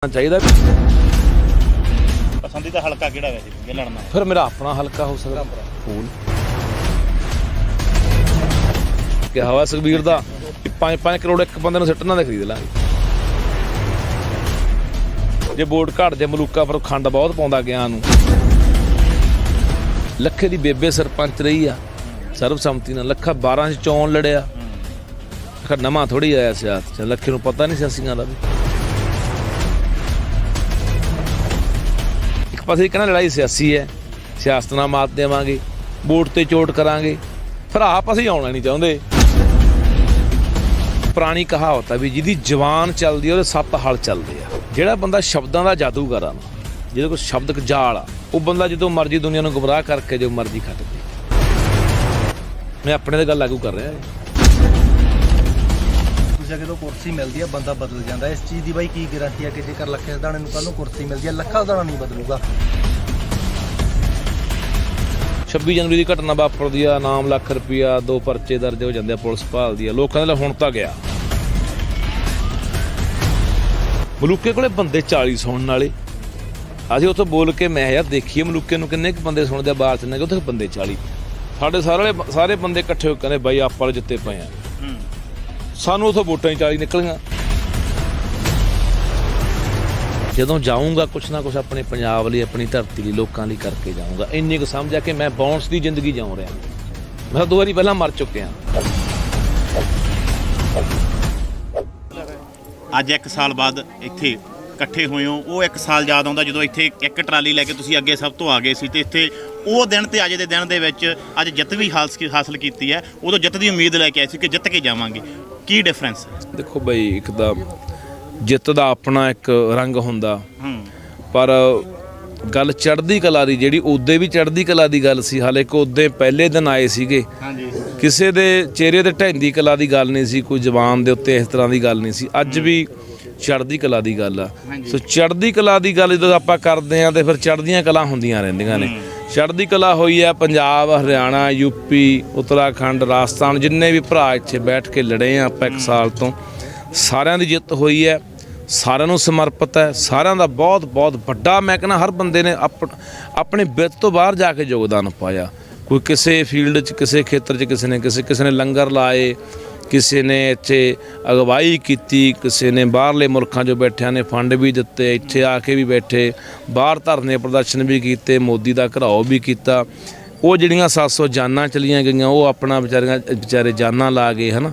चाहिए। पसंदीदा हल्का किहड़ा वैसे लड़ना फिर मेरा अपना हल्का हो सकता फूल कि हवा सुखबीर दा 5 करोड़ एक बंदे सिट्टना दे खरीद लांगे जे वोट घट जे मलूका पर खंड बहुत पाउंदा ਗਿਆ ਨੂੰ ਲੱਖੇ ਦੀ ਬੇਬੇ ਸਰਪੰਚ ਰਹੀ ਆ ਸਰਬਸੰਮਤੀ ਨਾਲ ਲੱਖਾ 12 ਚ ਚੋਣ ਲੜਿਆ ਨਵਾਂ ਥੋੜੀ ਆਇਆ ਸਿਆਸਤ ਚ ਲੱਖੇ ਨੂੰ ਪਤਾ ਨਹੀਂ ਸਿਆਸੀਆਂ ਦਾ ਵੀ पास कहना लड़ाई सियासी है सियासत नाल मात देवांगे वोट ते चोट करांगे फिर आप असीं आउणा नहीं चाहुंदे। पुरानी कहावत है भी जिहदी जवान चलदी है 7 हल चलदे आ जिहड़ा बंदा शब्दां दा जादूगर आ जिहदे कोल शब्द जाल आ वो बंदा जो मर्जी दुनिया नूं गुमराह करके जो मर्जी खट दे। मैं अपने ते गल लागू कर रहा ਜਦੋਂ ਕੁਰਸੀ ਮਿਲਦੀ ਹੈ ਬੰਦਾ ਬਦਲ ਜਾਂਦਾ ਇਸ ਚੀਜ਼ ਦੀ ਬਾਈ ਕੀ ਗਾਰੰਟੀ ਹੈ ਕਿ ਜੇਕਰ ਲੱਖੇ ਸਿਧਾਣੇ ਨੂੰ ਕੱਲ ਨੂੰ ਕੁਰਸੀ ਮਿਲਦੀ ਹੈ ਲੱਖਾ ਸਿਧਾਣਾ ਨਹੀਂ ਬਦਲੂਗਾ। 26 जनवरी ਦੀ ਘਟਨਾ ਵਾਪਰਦੀ ਆ ਨਾਮ ਲੱਖ ਰੁਪਇਆ 2 ਪਰਚੇ ਦਰਜ ਹੋ ਜਾਂਦੇ ਆ ਪੁਲਿਸ ਭਾਲਦੀ ਆ ਲੋਕਾਂ ਦੇ ਹੁਣ ਤਾਂ ਗਿਆ ਮਲੂਕੇ ਕੋਲੇ ਬੰਦੇ 40 ਸੁਣਨ ਵਾਲੇ ਅਸੀਂ ਉੱਥੇ ਬੋਲ ਕੇ ਮੈਂ ਯਾਰ ਦੇਖੀਏ ਮਲੂਕੇ ਨੂੰ ਕਿੰਨੇ ਕੁ ਬੰਦੇ ਸੁਣਦੇ ਆ ਬਾਹਰ ਚ ਨੇ ਉੱਥੇ ਬੰਦੇ 40 ਸਾਡੇ ਸਾਰੇ ਬੰਦੇ ਇਕੱਠੇ ਹੋ ਕੇ ਕਹਿੰਦੇ ਬਾਈ ਆਪਾਂ ਵਾਲੇ ਜਿੱਤੇ ਪਏ ਆ ਸਾਨੂੰ ਉੱਥੋਂ ਵੋਟਾਂ ਹੀ 40 ਨਿਕਲੀਆਂ। ਜਦੋਂ ਜਾਊਂਗਾ ਕੁਛ ਨਾ ਕੁਛ ਆਪਣੇ ਪੰਜਾਬ ਲਈ ਆਪਣੀ ਧਰਤੀ ਲਈ ਲੋਕਾਂ ਲਈ ਕਰਕੇ ਜਾਊਂਗਾ ਇੰਨੀ ਕੁ ਸਮਝਿਆ ਕਿ ਮੈਂ ਬੌਂਸ ਦੀ ਜ਼ਿੰਦਗੀ ਜਿਉਂ ਰਿਹਾ ਮੈਂ 2 ਵਾਰੀ ਪਹਿਲਾਂ ਮਰ ਚੁੱਕਿਆ। ਅੱਜ 1 ਸਾਲ ਬਾਅਦ ਇੱਥੇ ਇਕੱਠੇ ਹੋਏ ਹੋ ਉਹ 1 ਸਾਲ ਯਾਦ ਆਉਂਦਾ ਜਦੋਂ ਇੱਥੇ ਇੱਕ ਟਰਾਲੀ ਲੈ ਕੇ ਤੁਸੀਂ ਅੱਗੇ ਸਭ ਤੋਂ ਆ ਗਏ ਸੀ ਤੇ ਇੱਥੇ ਉਹ ਦਿਨ ਤੇ ਅੱਜ ਦੇ ਦਿਨ ਦੇ ਵਿੱਚ ਅੱਜ ਜਿੱਤ ਵੀ ਹਾਸਲ ਕੀਤੀ ਹੈ ਉਦੋਂ ਜਿੱਤ ਦੀ ਉਮੀਦ ਲੈ ਕੇ ਆਏ ਸੀ ਕਿ ਜਿੱਤ ਕੇ ਜਾਵਾਂਗੇ ਕੀ ਡਿਫਰੈਂਸ ਹੈ? ਦੇਖੋ ਬਈ ਇੱਕ ਤਾਂ ਜਿੱਤ ਦਾ ਆਪਣਾ ਇੱਕ ਰੰਗ ਹੁੰਦਾ ਪਰ ਗੱਲ ਚੜ੍ਹਦੀ ਕਲਾ ਦੀ ਜਿਹੜੀ ਉਦੋਂ ਵੀ ਚੜ੍ਹਦੀ ਕਲਾ ਦੀ ਗੱਲ ਸੀ ਹਾਲੇ ਕਿ ਉਦੋਂ ਪਹਿਲੇ ਦਿਨ ਆਏ ਸੀਗੇ ਕਿਸੇ ਦੇ ਚਿਹਰੇ ਤੇ ਢਹਿੰਦੀ ਕਲਾ ਦੀ ਗੱਲ ਨਹੀਂ ਸੀ ਕੋਈ ਜ਼ਬਾਨ ਦੇ ਉੱਤੇ ਇਸ ਤਰ੍ਹਾਂ ਦੀ ਗੱਲ ਨਹੀਂ ਸੀ ਅੱਜ ਵੀ ਚੜ੍ਹਦੀ ਕਲਾ ਦੀ ਗੱਲ ਆ ਸੋ ਚੜ੍ਹਦੀ ਕਲਾ ਦੀ ਗੱਲ ਜਦੋਂ ਆਪਾਂ ਕਰਦੇ ਹਾਂ ਤੇ ਫਿਰ ਚੜ੍ਹਦੀਆਂ ਕਲਾ ਹੁੰਦੀਆਂ ਰਹਿੰਦੀਆਂ ਨੇ। ਚੜ੍ਹਦੀ ਕਲਾ ਹੋਈ ਹੈ ਪੰਜਾਬ ਹਰਿਆਣਾ ਯੂਪੀ ਉੱਤਰਾਖੰਡ ਰਾਜਸਥਾਨ ਜਿੰਨੇ ਵੀ ਭਰਾ ਇੱਥੇ ਬੈਠ ਕੇ ਲੜੇ ਆ ਆਪਾਂ 1 ਸਾਲ ਤੋਂ ਸਾਰਿਆਂ ਦੀ ਜਿੱਤ ਹੋਈ ਹੈ ਸਾਰਿਆਂ ਨੂੰ ਸਮਰਪਿਤ ਹੈ ਸਾਰਿਆਂ ਦਾ ਬਹੁਤ ਬਹੁਤ ਵੱਡਾ ਮੈਂ ਕਹਿੰਦਾ ਹਰ ਬੰਦੇ ਨੇ ਆਪਣੇ ਬਿੱਤ ਤੋਂ ਬਾਹਰ ਜਾ ਕੇ ਯੋਗਦਾਨ ਪਾਇਆ ਕੋਈ ਕਿਸੇ ਫੀਲਡ 'ਚ ਕਿਸੇ ਖੇਤਰ 'ਚ ਕਿਸੇ ਨੇ ਲੰਗਰ ਲਾਏ ਕਿਸੇ ਨੇ ਇੱਥੇ ਅਗਵਾਈ ਕੀਤੀ ਕਿਸੇ ਨੇ ਬਾਹਰਲੇ ਮੁਲਕਾਂ 'ਚੋਂ ਬੈਠਿਆਂ ਨੇ ਫੰਡ ਵੀ ਦਿੱਤੇ ਇੱਥੇ ਆ ਕੇ ਵੀ ਬੈਠੇ ਬਾਹਰ ਧਰਨੇ ਪ੍ਰਦਰਸ਼ਨ ਵੀ ਕੀਤੇ ਮੋਦੀ ਦਾ ਘਰਾਓ ਵੀ ਕੀਤਾ ਉਹ ਜਿਹੜੀਆਂ 700 ਜਾਨਾਂ ਚਲੀਆਂ ਗਈਆਂ ਉਹ ਆਪਣਾ ਵਿਚਾਰੇ ਜਾਨਾਂ ਲਾ ਗਏ ਹੈ ਨਾ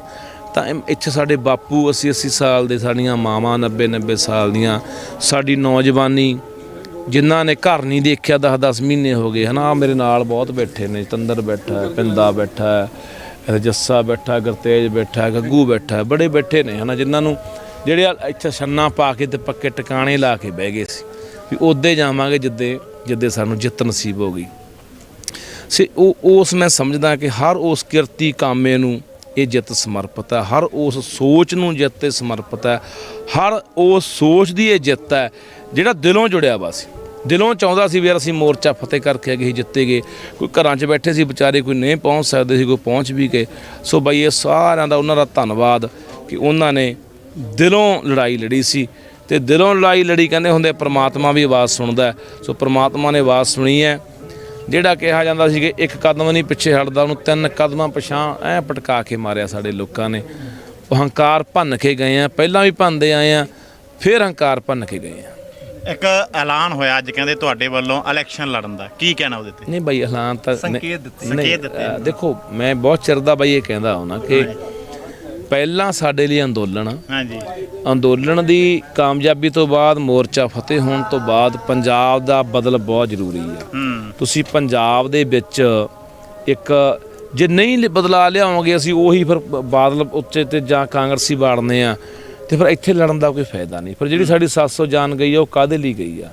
ਤਾਂ ਇੱਥੇ ਸਾਡੇ ਬਾਪੂ 80 ਸਾਲ ਦੇ ਸਾਡੀਆਂ ਮਾਵਾਂ 90 ਸਾਲ ਦੀਆਂ ਸਾਡੀ ਨੌਜਵਾਨੀ ਜਿਨ੍ਹਾਂ ਨੇ ਘਰ ਨਹੀਂ ਦੇਖਿਆ 10 ਮਹੀਨੇ ਹੋ ਗਏ ਹੈ ਨਾ ਮੇਰੇ ਨਾਲ ਬਹੁਤ ਬੈਠੇ ਨੇ ਤੰਦਰ ਬੈਠਾ ਪਿੰਦਾ ਬੈਠਾ ਜੱਸਾ ਬੈਠਾ ਗੁਰਤੇਜ ਬੈਠਾ ਗੱਗੂ ਬੈਠਾ ਬੜੇ ਬੈਠੇ ਨੇ ਹੈ ਨਾ ਜਿਨ੍ਹਾਂ ਨੂੰ ਜਿਹੜੇ ਇੱਥੇ ਛੰਨਾ ਪਾ ਕੇ ਤੇ ਪੱਕੇ ਟਿਕਾਣੇ ਲਾ ਕੇ ਬਹਿ ਗਏ ਸੀ ਵੀ ਉੱਦੇ ਜਾਵਾਂਗੇ ਜਿੱਦੇ ਸਾਨੂੰ ਜਿੱਤ ਨਸੀਬ ਹੋ ਗਈ ਸੀ ਉਸ ਮੈਂ ਸਮਝਦਾ ਕਿ ਹਰ ਉਸ ਕਿਰਤੀ ਕਾਮੇ ਨੂੰ ਇਹ ਜਿੱਤ ਸਮਰਪਿਤ ਹੈ ਹਰ ਉਸ ਸੋਚ ਨੂੰ ਜਿੱਤ 'ਤੇ ਸਮਰਪਿਤ ਹੈ ਹਰ ਉਸ ਸੋਚ ਦੀ ਇਹ ਜਿੱਤ ਹੈ ਜਿਹੜਾ ਦਿਲੋਂ ਜੁੜਿਆ ਵਾ ਸੀ ਦਿਲੋਂ ਚਾਹੁੰਦਾ ਸੀ ਵੀ ਯਾਰ ਅਸੀਂ ਮੋਰਚਾ ਫਤਿਹ ਕਰਕੇ ਅੱਗੇ ਜਿੱਤੇ ਗਏ ਕੋਈ ਘਰਾਂ 'ਚ ਬੈਠੇ ਸੀ ਵਿਚਾਰੇ ਕੋਈ ਨਹੀਂ ਪਹੁੰਚ ਸਕਦੇ ਸੀ ਕੋਈ ਪਹੁੰਚ ਵੀ ਗਏ ਸੋ ਬਈ ਇਹ ਸਾਰਿਆਂ ਦਾ ਉਹਨਾਂ ਦਾ ਧੰਨਵਾਦ ਕਿ ਉਹਨਾਂ ਨੇ ਦਿਲੋਂ ਲੜਾਈ ਲੜੀ ਸੀ ਅਤੇ ਦਿਲੋਂ ਲੜਾਈ ਲੜੀ ਕਹਿੰਦੇ ਹੁੰਦੇ ਪ੍ਰਮਾਤਮਾ ਵੀ ਆਵਾਜ਼ ਸੁਣਦਾ ਸੋ ਪ੍ਰਮਾਤਮਾ ਨੇ ਆਵਾਜ਼ ਸੁਣੀ ਹੈ ਜਿਹੜਾ ਕਿਹਾ ਜਾਂਦਾ ਸੀ ਕਿ 1 ਕਦਮ ਨਹੀਂ ਪਿੱਛੇ ਹਟਦਾ ਉਹਨੂੰ 3 ਕਦਮਾਂ ਪਿਛਾਂਹ ਐਂ ਪਟਕਾ ਕੇ ਮਾਰਿਆ ਸਾਡੇ ਲੋਕਾਂ ਨੇ ਉਹ ਹੰਕਾਰ ਭੰਨ ਕੇ ਗਏ ਆ ਪਹਿਲਾਂ ਵੀ ਭੰਨਦੇ ਆਏ ਆ ਫਿਰ ਹੰਕਾਰ ਭੰਨ ਕੇ ਗਏ ਆ। ਇੱਕ ਐਲਾਨ ਹੋਇਆ ਅੱਜ ਕਹਿੰਦੇ ਤੁਹਾਡੇ ਵੱਲੋਂ ਇਲੈਕਸ਼ਨ ਲੜਨ ਦਾ ਕੀ ਕਹਿਣਾ ਉਹਦੇ ਤੇ? ਨਹੀਂ ਬਾਈ ਐਲਾਨ ਤਾਂ ਸੰਕੇਤ ਦਿੱਤੇ ਦੇਖੋ ਮੈਂ ਬਹੁਤ ਚਿਰ ਦਾ ਬਾਈ ਇਹ ਕਹਿੰਦਾ ਹੁੰਦਾ ਕਿ ਪਹਿਲਾਂ ਸਾਡੇ ਲਈ ਅੰਦੋਲਨ ਦੀ ਕਾਮਯਾਬੀ ਤੋਂ ਬਾਅਦ ਮੋਰਚਾ ਫਤਿਹ ਹੋਣ ਤੋਂ ਬਾਅਦ ਪੰਜਾਬ ਦਾ ਬਦਲ ਬਹੁਤ ਜ਼ਰੂਰੀ ਆ। ਤੁਸੀਂ ਪੰਜਾਬ ਦੇ ਵਿੱਚ ਇੱਕ ਜੇ ਨਹੀਂ ਬਦਲਾ ਲਿਆਓਗੇ ਅਸੀਂ ਉਹੀ ਫਿਰ ਬਾਦਲ ਉੱਤੇ ਤੇ ਜਾਂ ਕਾਂਗਰਸੀ ਵਾੜਨੇ ਆ ਤੇ ਫਿਰ ਇੱਥੇ ਲੜਨ ਦਾ ਕੋਈ ਫਾਇਦਾ ਨਹੀਂ। ਫਿਰ ਜਿਹੜੀ ਸਾਡੀ 700 ਜਾਨ ਗਈ ਆ ਉਹ ਕਾਹਦੇ ਲਈ ਗਈ ਆ?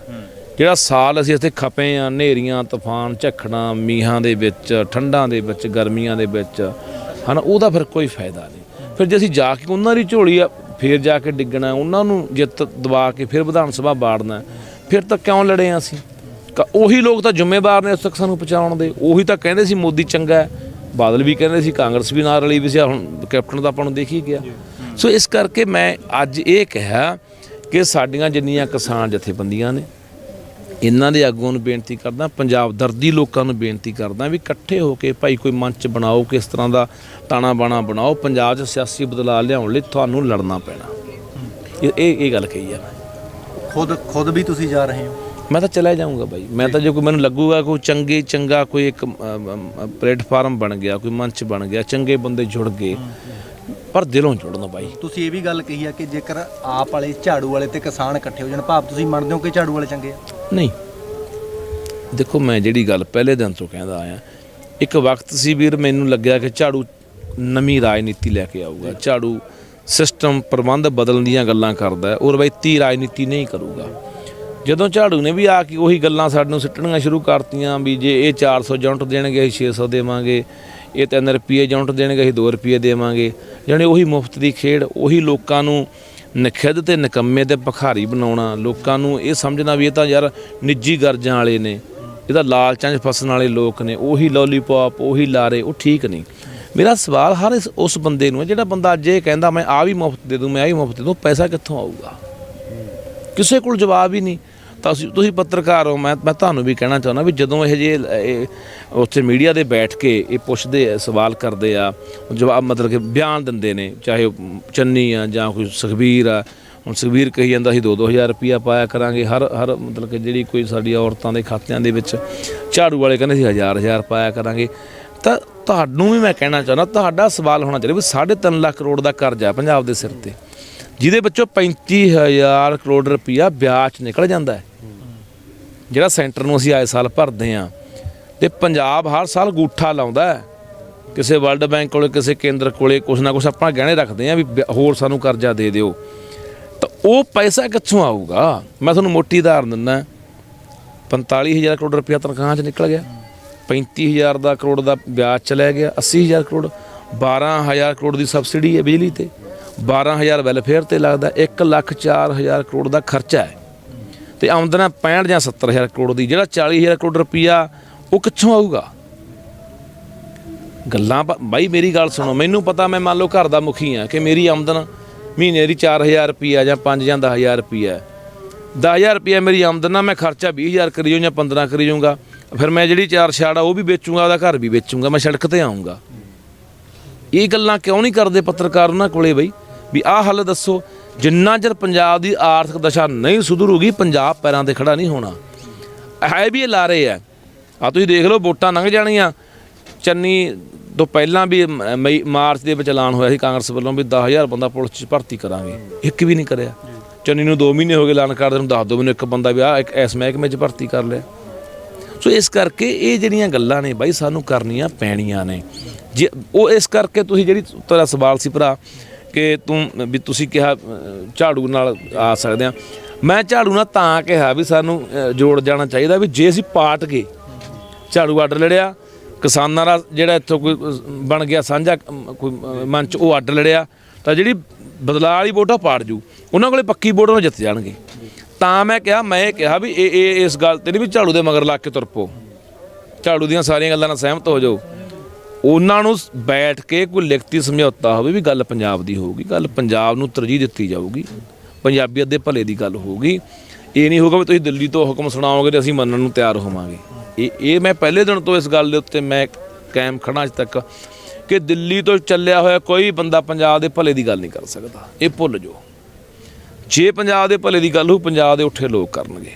ਜਿਹੜਾ ਸਾਲ ਅਸੀਂ ਇੱਥੇ ਖਪੇ ਆ ਹਨੇਰੀਆਂ ਤੂਫਾਨ ਝੱਖੜਾਂ ਮੀਂਹਾਂ ਦੇ ਵਿੱਚ ਠੰਡਾਂ ਦੇ ਵਿੱਚ ਗਰਮੀਆਂ ਦੇ ਵਿੱਚ ਹੈ ਨਾ ਉਹਦਾ ਫਿਰ ਕੋਈ ਫਾਇਦਾ ਨਹੀਂ। ਫਿਰ ਜੇ ਅਸੀਂ ਜਾ ਕੇ ਉਹਨਾਂ ਦੀ ਝੋਲੀ ਆ ਫਿਰ ਜਾ ਕੇ ਡਿੱਗਣਾ ਉਹਨਾਂ ਨੂੰ ਜਿੱਤ ਦਬਾ ਕੇ ਫਿਰ ਵਿਧਾਨ ਸਭਾ ਵਾੜਨਾ ਫਿਰ ਤਾਂ ਕਿਉਂ ਲੜੇ ਆ ਅਸੀਂ? ਉਹੀ ਲੋਕ ਤਾਂ ਜ਼ਿੰਮੇਵਾਰ ਨੇ ਉਸ ਤੱਕ ਸਾਨੂੰ ਪਹੁੰਚਾਉਣ ਦੇ ਉਹੀ ਤਾਂ ਕਹਿੰਦੇ ਸੀ ਮੋਦੀ ਚੰਗਾ ਹੈ ਬਾਦਲ ਵੀ ਕਹਿੰਦੇ ਸੀ ਕਾਂਗਰਸ ਵੀ ਨਾਲ ਰਲੀ ਵੀ ਸੀ ਹੁਣ ਕੈਪਟਨ ਤਾਂ ਆਪਾਂ ਨੂੰ ਦੇਖ ਹੀ ਗਿਆ। ਸੋ ਇਸ ਕਰਕੇ ਮੈਂ ਅੱਜ ਇਹ ਕਿਹਾ ਕਿ ਸਾਡੀਆਂ ਜਿੰਨੀਆਂ ਕਿਸਾਨ ਜਥੇਬੰਦੀਆਂ ਨੇ ਇਹਨਾਂ ਦੇ ਆਗੂਆਂ ਨੂੰ ਬੇਨਤੀ ਕਰਦਾ, ਪੰਜਾਬ ਦਰਦੀ ਲੋਕਾਂ ਨੂੰ ਬੇਨਤੀ ਕਰਦਾ ਵੀ ਇਕੱਠੇ ਹੋ ਕੇ ਭਾਈ ਕੋਈ ਮੰਚ ਬਣਾਓ, ਕਿਸ ਤਰ੍ਹਾਂ ਦਾ ਤਾਣਾ ਬਾਣਾ ਬਣਾਓ, ਪੰਜਾਬ 'ਚ ਸਿਆਸੀ ਬਦਲਾਅ ਲਿਆਉਣ ਲਈ ਤੁਹਾਨੂੰ ਲੜਨਾ ਪੈਣਾ। ਇਹ ਗੱਲ ਕਹੀ ਆ ਮੈਂ। ਖੁਦ ਵੀ ਤੁਸੀਂ ਜਾ ਰਹੇ ਹੋ? ਮੈਂ ਤਾਂ ਚਲਾ ਜਾਊਂਗਾ ਬਾਈ। ਮੈਂ ਤਾਂ ਜੇ ਕੋਈ ਮੈਨੂੰ ਲੱਗੂਗਾ ਕੋਈ ਚੰਗਾ ਕੋਈ ਇੱਕ ਪਲੇਟਫਾਰਮ ਬਣ ਗਿਆ, ਕੋਈ ਮੰਚ ਬਣ ਗਿਆ, ਚੰਗੇ ਬੰਦੇ ਜੁੜ ਗਏ, ਪਰ ਦਿਲੋਂ ਜੁੜਨਾ ਬਾਈ। ਤੁਸੀਂ ਇਹ ਵੀ ਗੱਲ ਕਹੀ ਆ ਕਿ ਜੇਕਰ ਆਪ ਵਾਲੇ, ਝਾੜੂ ਵਾਲੇ ਤੇ ਕਿਸਾਨ ਇਕੱਠੇ ਹੋ ਜਾਣ, ਭਾਵ ਤੁਸੀਂ ਮੰਨਦੇ ਹੋ ਕਿ ਝਾੜੂ ਵਾਲੇ ਚੰਗੇ ਆ? ਨਹੀਂ, ਦੇਖੋ ਮੈਂ ਜਿਹੜੀ ਗੱਲ ਪਹਿਲੇ ਦਿਨ ਤੋਂ ਕਹਿੰਦਾ ਆਇਆ, ਇੱਕ ਵਕਤ ਸੀ ਵੀਰ ਮੈਨੂੰ ਲੱਗਿਆ ਕਿ ਝਾੜੂ ਨਵੀਂ ਰਾਜਨੀਤੀ ਲੈ ਕੇ ਆਊਗਾ, ਝਾੜੂ ਸਿਸਟਮ ਪ੍ਰਬੰਧ ਬਦਲਣ ਦੀਆਂ ਗੱਲਾਂ ਕਰਦਾ, ਉਹ ਰਵਾਇਤੀ ਰਾਜਨੀਤੀ ਨਹੀਂ ਕਰੂਗਾ। ਜਦੋਂ ਝਾੜੂ ਨੇ ਵੀ ਆ ਕੇ ਉਹੀ ਗੱਲਾਂ ਸਾਡੇ ਨੂੰ ਸਿੱਟਣੀਆਂ ਸ਼ੁਰੂ ਕਰਤੀਆਂ ਵੀ ਜੇ ਇਹ 400 ਯੂਨਿਟ ਦੇਣਗੇ ਅਸੀਂ 600 ਦੇਵਾਂਗੇ, ਇਹ 3 ਰੁਪਏ ਯੂਨਿਟ ਦੇਣਗੇ ਅਸੀਂ 2 ਰੁਪਏ ਦੇਵਾਂਗੇ, ਜਾਣੀ ਉਹੀ ਮੁਫਤ ਦੀ ਖੇਡ, ਉਹੀ ਲੋਕਾਂ ਨੂੰ ਨਖਿੱਧ ਤੇ ਨਿਕੰਮੇ ਤੇ ਭਿਖਾਰੀ ਬਣਾਉਣਾ, ਲੋਕਾਂ ਨੂੰ ਇਹ ਸਮਝਣਾ ਵੀ ਇਹ ਤਾਂ ਯਾਰ ਨਿੱਜੀ ਗਰਜਾਂ ਵਾਲੇ ਨੇ, ਇਹ ਤਾਂ ਲਾਲਚਾਂ 'ਚ ਫਸਣ ਵਾਲੇ ਲੋਕ ਨੇ, ਉਹੀ ਲੋਲੀਪੌਪ, ਉਹੀ ਲਾਰੇ, ਉਹ ਠੀਕ ਨਹੀਂ। ਮੇਰਾ ਸਵਾਲ ਹਰ ਉਸ ਬੰਦੇ ਨੂੰ ਹੈ ਜਿਹੜਾ ਬੰਦਾ ਅੱਜ ਇਹ ਕਹਿੰਦਾ ਮੈਂ ਆਹ ਵੀ ਮੁਫਤ ਦੇ ਦੂੰ, ਮੈਂ ਆਹ ਵੀ ਮੁਫਤ ਦੇ ਦੂੰ, ਪੈਸਾ ਕਿੱਥੋਂ ਆਊਗਾ? ਕਿਸੇ ਕੋਲ ਜਵਾਬ ਹੀ ਨਹੀਂ। ਤਾਂ ਤੁਸੀਂ ਪੱਤਰਕਾਰ ਹੋ, ਮੈਂ ਤੁਹਾਨੂੰ ਵੀ ਕਹਿਣਾ ਚਾਹੁੰਦਾ ਵੀ ਜਦੋਂ ਇਹ ਜਿਹੇ ਉੱਥੇ ਮੀਡੀਆ ਦੇ ਬੈਠ ਕੇ ਇਹ ਪੁੱਛਦੇ ਆ, ਸਵਾਲ ਕਰਦੇ ਆ, ਜਵਾਬ ਮਤਲਬ ਕਿ ਬਿਆਨ ਦਿੰਦੇ ਨੇ, ਚਾਹੇ ਉਹ ਚੰਨੀ ਆ ਜਾਂ ਕੋਈ ਸੁਖਬੀਰ ਆ। ਹੁਣ ਸੁਖਬੀਰ ਕਹੀ ਜਾਂਦਾ ਸੀ 2-2000 ਰੁਪਈਆ ਪਾਇਆ ਕਰਾਂਗੇ ਹਰ ਮਤਲਬ ਕਿ ਜਿਹੜੀ ਕੋਈ ਸਾਡੀ ਔਰਤਾਂ ਦੇ ਖਾਤਿਆਂ ਦੇ ਵਿੱਚ, ਝਾੜੂ ਵਾਲੇ ਕਹਿੰਦੇ ਸੀ 1000 ਪਾਇਆ ਕਰਾਂਗੇ। ਤਾਂ ਤੁਹਾਨੂੰ ਵੀ ਮੈਂ ਕਹਿਣਾ ਚਾਹੁੰਦਾ, ਤੁਹਾਡਾ ਸਵਾਲ ਹੋਣਾ ਚਾਹੀਦਾ ਵੀ 3.5 ਲੱਖ ਕਰੋੜ ਦਾ ਕਰਜ਼ਾ ਪੰਜਾਬ ਦੇ ਸਿਰ ਤੇ, ਜਿਹਦੇ ਵਿੱਚੋਂ 35,000 ਕਰੋੜ ਰੁਪਈਆ ਵਿਆਜ 'ਚ ਨਿਕਲ ਜਾਂਦਾ ਹੈ, ਜਿਹੜਾ ਸੈਂਟਰ ਨੂੰ ਅਸੀਂ ਆਏ ਸਾਲ ਭਰਦੇ ਹਾਂ, ਤੇ ਪੰਜਾਬ ਹਰ ਸਾਲ ਗੂਠਾ ਲਾਉਂਦਾ ਹੈ ਕਿਸੇ ਵਰਲਡ ਬੈਂਕ ਕੋਲੇ, ਕਿਸੇ ਕੇਂਦਰ ਕੋਲੇ, ਕੁਛ ਨਾ ਕੁਛ ਆਪਣਾ ਗਹਿਣੇ ਰੱਖਦੇ ਆ ਵੀ ਹੋਰ ਸਾਨੂੰ ਕਰਜ਼ਾ ਦੇ ਦਿਓ। ਤਾਂ ਉਹ ਪੈਸਾ ਕਿੱਥੋਂ ਆਊਗਾ? ਮੈਂ ਤੁਹਾਨੂੰ ਮੋਟੀ ਉਦਾਹਰਨ ਦਿੰਦਾ, 45,000 ਕਰੋੜ ਰੁਪਇਆ ਤਨਖਾਹਾਂ 'ਚ ਨਿਕਲ ਗਿਆ, 35,000 ਦਾ ਕਰੋੜ ਦਾ ਵਿਆਜ ਚਲਾ ਗਿਆ, 80,000 ਕਰੋੜ, 12,000 ਕਰੋੜ ਦੀ ਸਬਸਿਡੀ ਹੈ ਬਿਜਲੀ ਤੇ, 12,000 ਵੈਲਫੇਅਰ ਤੇ ਲੱਗਦਾ, 1,04,000 ਕਰੋੜ ਦਾ ਖਰਚਾ ਹੈ, ਤੇ ਆਮਦਨ 65 ਜਾਂ 70,000 ਕਰੋੜ ਦੀ, ਜਿਹੜਾ 40,000 ਕਰੋੜ ਰੁਪਈਆ ਉਹ ਕਿੱਥੋਂ ਆਊਗਾ? ਗੱਲਾਂ ਬਾਈ ਮੇਰੀ ਗੱਲ ਸੁਣੋ, ਮੈਨੂੰ ਪਤਾ ਮੈਂ ਮੰਨ ਲਓ ਘਰ ਦਾ ਮੁਖੀ ਹਾਂ ਕਿ ਮੇਰੀ ਆਮਦਨ ਮਹੀਨੇ ਦੀ 4,000 ਰੁਪਈਆ ਜਾਂ 5 ਜਾਂ 10,000 ਰੁਪਈਆ, 10,000 ਰੁਪਈਆ ਮੇਰੀ ਆਮਦਨ ਆ, ਮੈਂ ਖਰਚਾ 20,000 ਕਰੀ ਜਾਊਂ ਜਾਂ 15 ਕਰੀ ਜਾਊਂਗਾ, ਫਿਰ ਮੈਂ ਜਿਹੜੀ 4 ਛਾੜ ਆ ਉਹ ਵੀ ਵੇਚੂੰਗਾ, ਉਹਦਾ ਘਰ ਵੀ ਵੇਚੂੰਗਾ, ਮੈਂ ਸੜਕ ਤੇ ਆਊਂਗਾ। ਇਹ ਗੱਲਾਂ ਕਿਉਂ ਨਹੀਂ ਕਰਦੇ ਪੱਤਰਕਾਰ ਉਹਨਾਂ ਕੋਲੇ ਬਈ ਵੀ ਆਹ ਹੱਲ ਦੱਸੋ? ਜਿੰਨਾ ਚਿਰ ਪੰਜਾਬ ਦੀ ਆਰਥਿਕ ਦਸ਼ਾ ਨਹੀਂ ਸੁਧਰੂਗੀ, ਪੰਜਾਬ ਪੈਰਾਂ 'ਤੇ ਖੜਾ ਨਹੀਂ ਹੋਣਾ। ਹੈ ਵੀ ਇਹ ਲਾਰੇ ਆ, ਤੁਸੀਂ ਦੇਖ ਲਓ ਵੋਟਾਂ ਲੰਘ ਜਾਣੀਆਂ, ਚੰਨੀ ਤੋਂ ਪਹਿਲਾਂ ਵੀ ਮਾਰਚ ਦੇ ਵਿੱਚ ਐਲਾਨ ਹੋਇਆ ਸੀ ਕਾਂਗਰਸ ਵੱਲੋਂ ਵੀ 10,000 ਬੰਦਾ ਪੁਲਿਸ 'ਚ ਭਰਤੀ ਕਰਾਂਗੇ, ਇੱਕ ਵੀ ਨਹੀਂ ਕਰਿਆ। ਚੰਨੀ ਨੂੰ 2 ਮਹੀਨੇ ਹੋ ਗਏ ਐਲਾਨ ਕਰਦੇ ਨੂੰ, ਦੱਸ ਦਿਓ ਮੈਨੂੰ ਇੱਕ ਬੰਦਾ ਵੀ ਆਹ ਇੱਕ ਇਸ ਮਹਿਕਮੇ 'ਚ ਭਰਤੀ ਕਰ ਲਿਆ। ਸੋ ਇਸ ਕਰਕੇ ਇਹ ਜਿਹੜੀਆਂ ਗੱਲਾਂ ਨੇ ਬਾਈ ਸਾਨੂੰ ਕਰਨੀਆਂ ਪੈਣੀਆਂ ਨੇ। ਜੇ ਉਹ ਇਸ ਕਰਕੇ ਤੁਸੀਂ ਜਿਹੜੀ ਤੁਹਾਡਾ ਸਵਾਲ ਸੀ ਭਰਾ ਕਿ ਤੁਸੀਂ ਕਿਹਾ ਝਾੜੂ ਨਾਲ ਆ ਸਕਦੇ ਹਾਂ, ਮੈਂ ਝਾੜੂ ਨਾਲ ਤਾਂ ਕਿਹਾ ਵੀ ਸਾਨੂੰ ਜੋੜ ਜਾਣਾ ਚਾਹੀਦਾ ਵੀ ਜੇ ਅਸੀਂ ਪਾਟ ਕੇ ਝਾੜੂ ਅੱਡ ਲੜਿਆ, ਕਿਸਾਨਾਂ ਦਾ ਜਿਹੜਾ ਇੱਥੋਂ ਕੋਈ ਬਣ ਗਿਆ ਸਾਂਝਾ ਕੋਈ ਮੰਚ ਉਹ ਅੱਡ ਲੜਿਆ, ਤਾਂ ਜਿਹੜੀ ਬਦਲਾਅ ਵਾਲੀ ਵੋਟ ਆ ਪਾੜ ਜੂ, ਉਹਨਾਂ ਕੋਲੇ ਪੱਕੀ ਵੋਟ ਉਹ ਜਿੱਤ ਜਾਣਗੇ। ਤਾਂ ਮੈਂ ਇਹ ਕਿਹਾ ਵੀ ਇਹ ਇਸ ਗੱਲ 'ਤੇ ਨਹੀਂ ਵੀ ਝਾੜੂ ਦੇ ਮਗਰ ਲੱਗ ਕੇ ਤੁਰ ਪਓ, ਝਾੜੂ ਦੀਆਂ ਸਾਰੀਆਂ ਗੱਲਾਂ ਨਾਲ ਸਹਿਮਤ ਹੋ ਜਾਓ। ਉਹਨਾਂ ਨੂੰ ਬੈਠ ਕੇ ਕੋਈ ਲਿਖਤੀ ਸਮਝੌਤਾ ਹੋਵੇ ਵੀ ਗੱਲ ਪੰਜਾਬ ਦੀ ਹੋਊਗੀ, ਗੱਲ ਪੰਜਾਬ ਨੂੰ ਤਰਜੀਹ ਦਿੱਤੀ ਜਾਊਗੀ, ਪੰਜਾਬੀਅਤ ਦੇ ਭਲੇ ਦੀ ਗੱਲ ਹੋਊਗੀ। ਇਹ ਨਹੀਂ ਹੋਊਗਾ ਵੀ ਤੁਸੀਂ ਦਿੱਲੀ ਤੋਂ ਹੁਕਮ ਸੁਣਾਓਗੇ ਤੇ ਅਸੀਂ ਮੰਨਣ ਨੂੰ ਤਿਆਰ ਹੋਵਾਂਗੇ। ਇਹ ਮੈਂ ਪਹਿਲੇ ਦਿਨ ਤੋਂ ਇਸ ਗੱਲ ਦੇ ਉੱਤੇ ਮੈਂ ਕਾਇਮ ਖੜਾ ਅੱਜ ਤੱਕ ਕਿ ਦਿੱਲੀ ਤੋਂ ਚੱਲਿਆ ਹੋਇਆ ਕੋਈ ਬੰਦਾ ਪੰਜਾਬ ਦੇ ਭਲੇ ਦੀ ਗੱਲ ਨਹੀਂ ਕਰ ਸਕਦਾ, ਇਹ ਭੁੱਲ ਜਾਓ। ਜੇ ਪੰਜਾਬ ਦੇ ਭਲੇ ਦੀ ਗੱਲ ਹੋ, ਪੰਜਾਬ ਦੇ ਉੱਠੇ ਲੋਕ ਕਰਨਗੇ।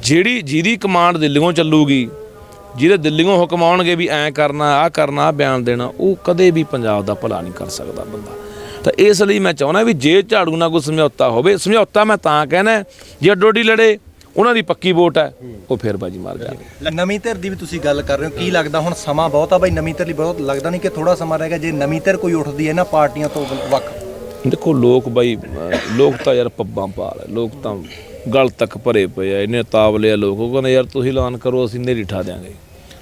ਜਿਹਦੀ ਕਮਾਂਡ ਦਿੱਲੀੋਂ ਚੱਲੂਗੀ, ਜਿਹਦੇ ਦਿੱਲੀੋਂ ਹੁਕਮ ਆਉਣਗੇ ਵੀ ਐਂ ਕਰਨਾ, ਆਹ ਕਰਨਾ, ਆਹ ਬਿਆਨ ਦੇਣਾ, ਉਹ ਕਦੇ ਵੀ ਪੰਜਾਬ ਦਾ ਭਲਾ ਨਹੀਂ ਕਰ ਸਕਦਾ ਬੰਦਾ। ਤਾਂ ਇਸ ਲਈ ਮੈਂ ਚਾਹੁੰਦਾ ਵੀ ਜੇ ਝਾੜੂ ਨਾਲ ਕੋਈ ਸਮਝੌਤਾ ਹੋਵੇ, ਸਮਝੌਤਾ ਮੈਂ ਤਾਂ ਕਹਿਣਾ ਜੇ ਅੱਡੋਡੀ ਲੜੇ ਉਹਨਾਂ ਦੀ ਪੱਕੀ ਵੋਟ ਹੈ, ਉਹ ਫਿਰ ਬਾਜੀ ਮਾਰ ਜਾਣਗੇ। ਨਵੀਂ ਧਿਰ ਦੀ ਵੀ ਤੁਸੀਂ ਗੱਲ ਕਰ ਰਹੇ ਹੋ, ਕੀ ਲੱਗਦਾ ਹੁਣ ਸਮਾਂ ਬਹੁਤ ਆ ਬਾਈ ਨਵੀਂ ਧਿਰ ਲਈ? ਬਹੁਤ ਲੱਗਦਾ ਨਹੀਂ ਕਿ ਥੋੜਾ ਸਮਾਂ ਰਹਿ ਗਿਆ ਜੇ ਨਵੀਂ ਧਿਰ ਕੋਈ ਉੱਠਦੀ ਹੈ ਇਹਨਾਂ ਪਾਰਟੀਆਂ ਤੋਂ ਵੱਖ? ਦੇਖੋ ਲੋਕ ਬਾਈ, ਲੋਕ ਤਾਂ ਯਾਰ ਪੱਬਾਂ ਪਾ ਲਏ, ਲੋਕ ਤਾਂ ਗਲ ਤੱਕ ਭਰੇ ਪਏ ਆ, ਇੰਨੇ ਤਾਵਲੇ ਆ ਲੋਕ, ਉਹ ਕਹਿੰਦੇ ਯਾਰ ਤੁਸੀਂ ਐਲਾਨ ਕਰੋ ਅਸੀਂ ਨੇਰੀ ਠਾ ਦਿਆਂਗੇ।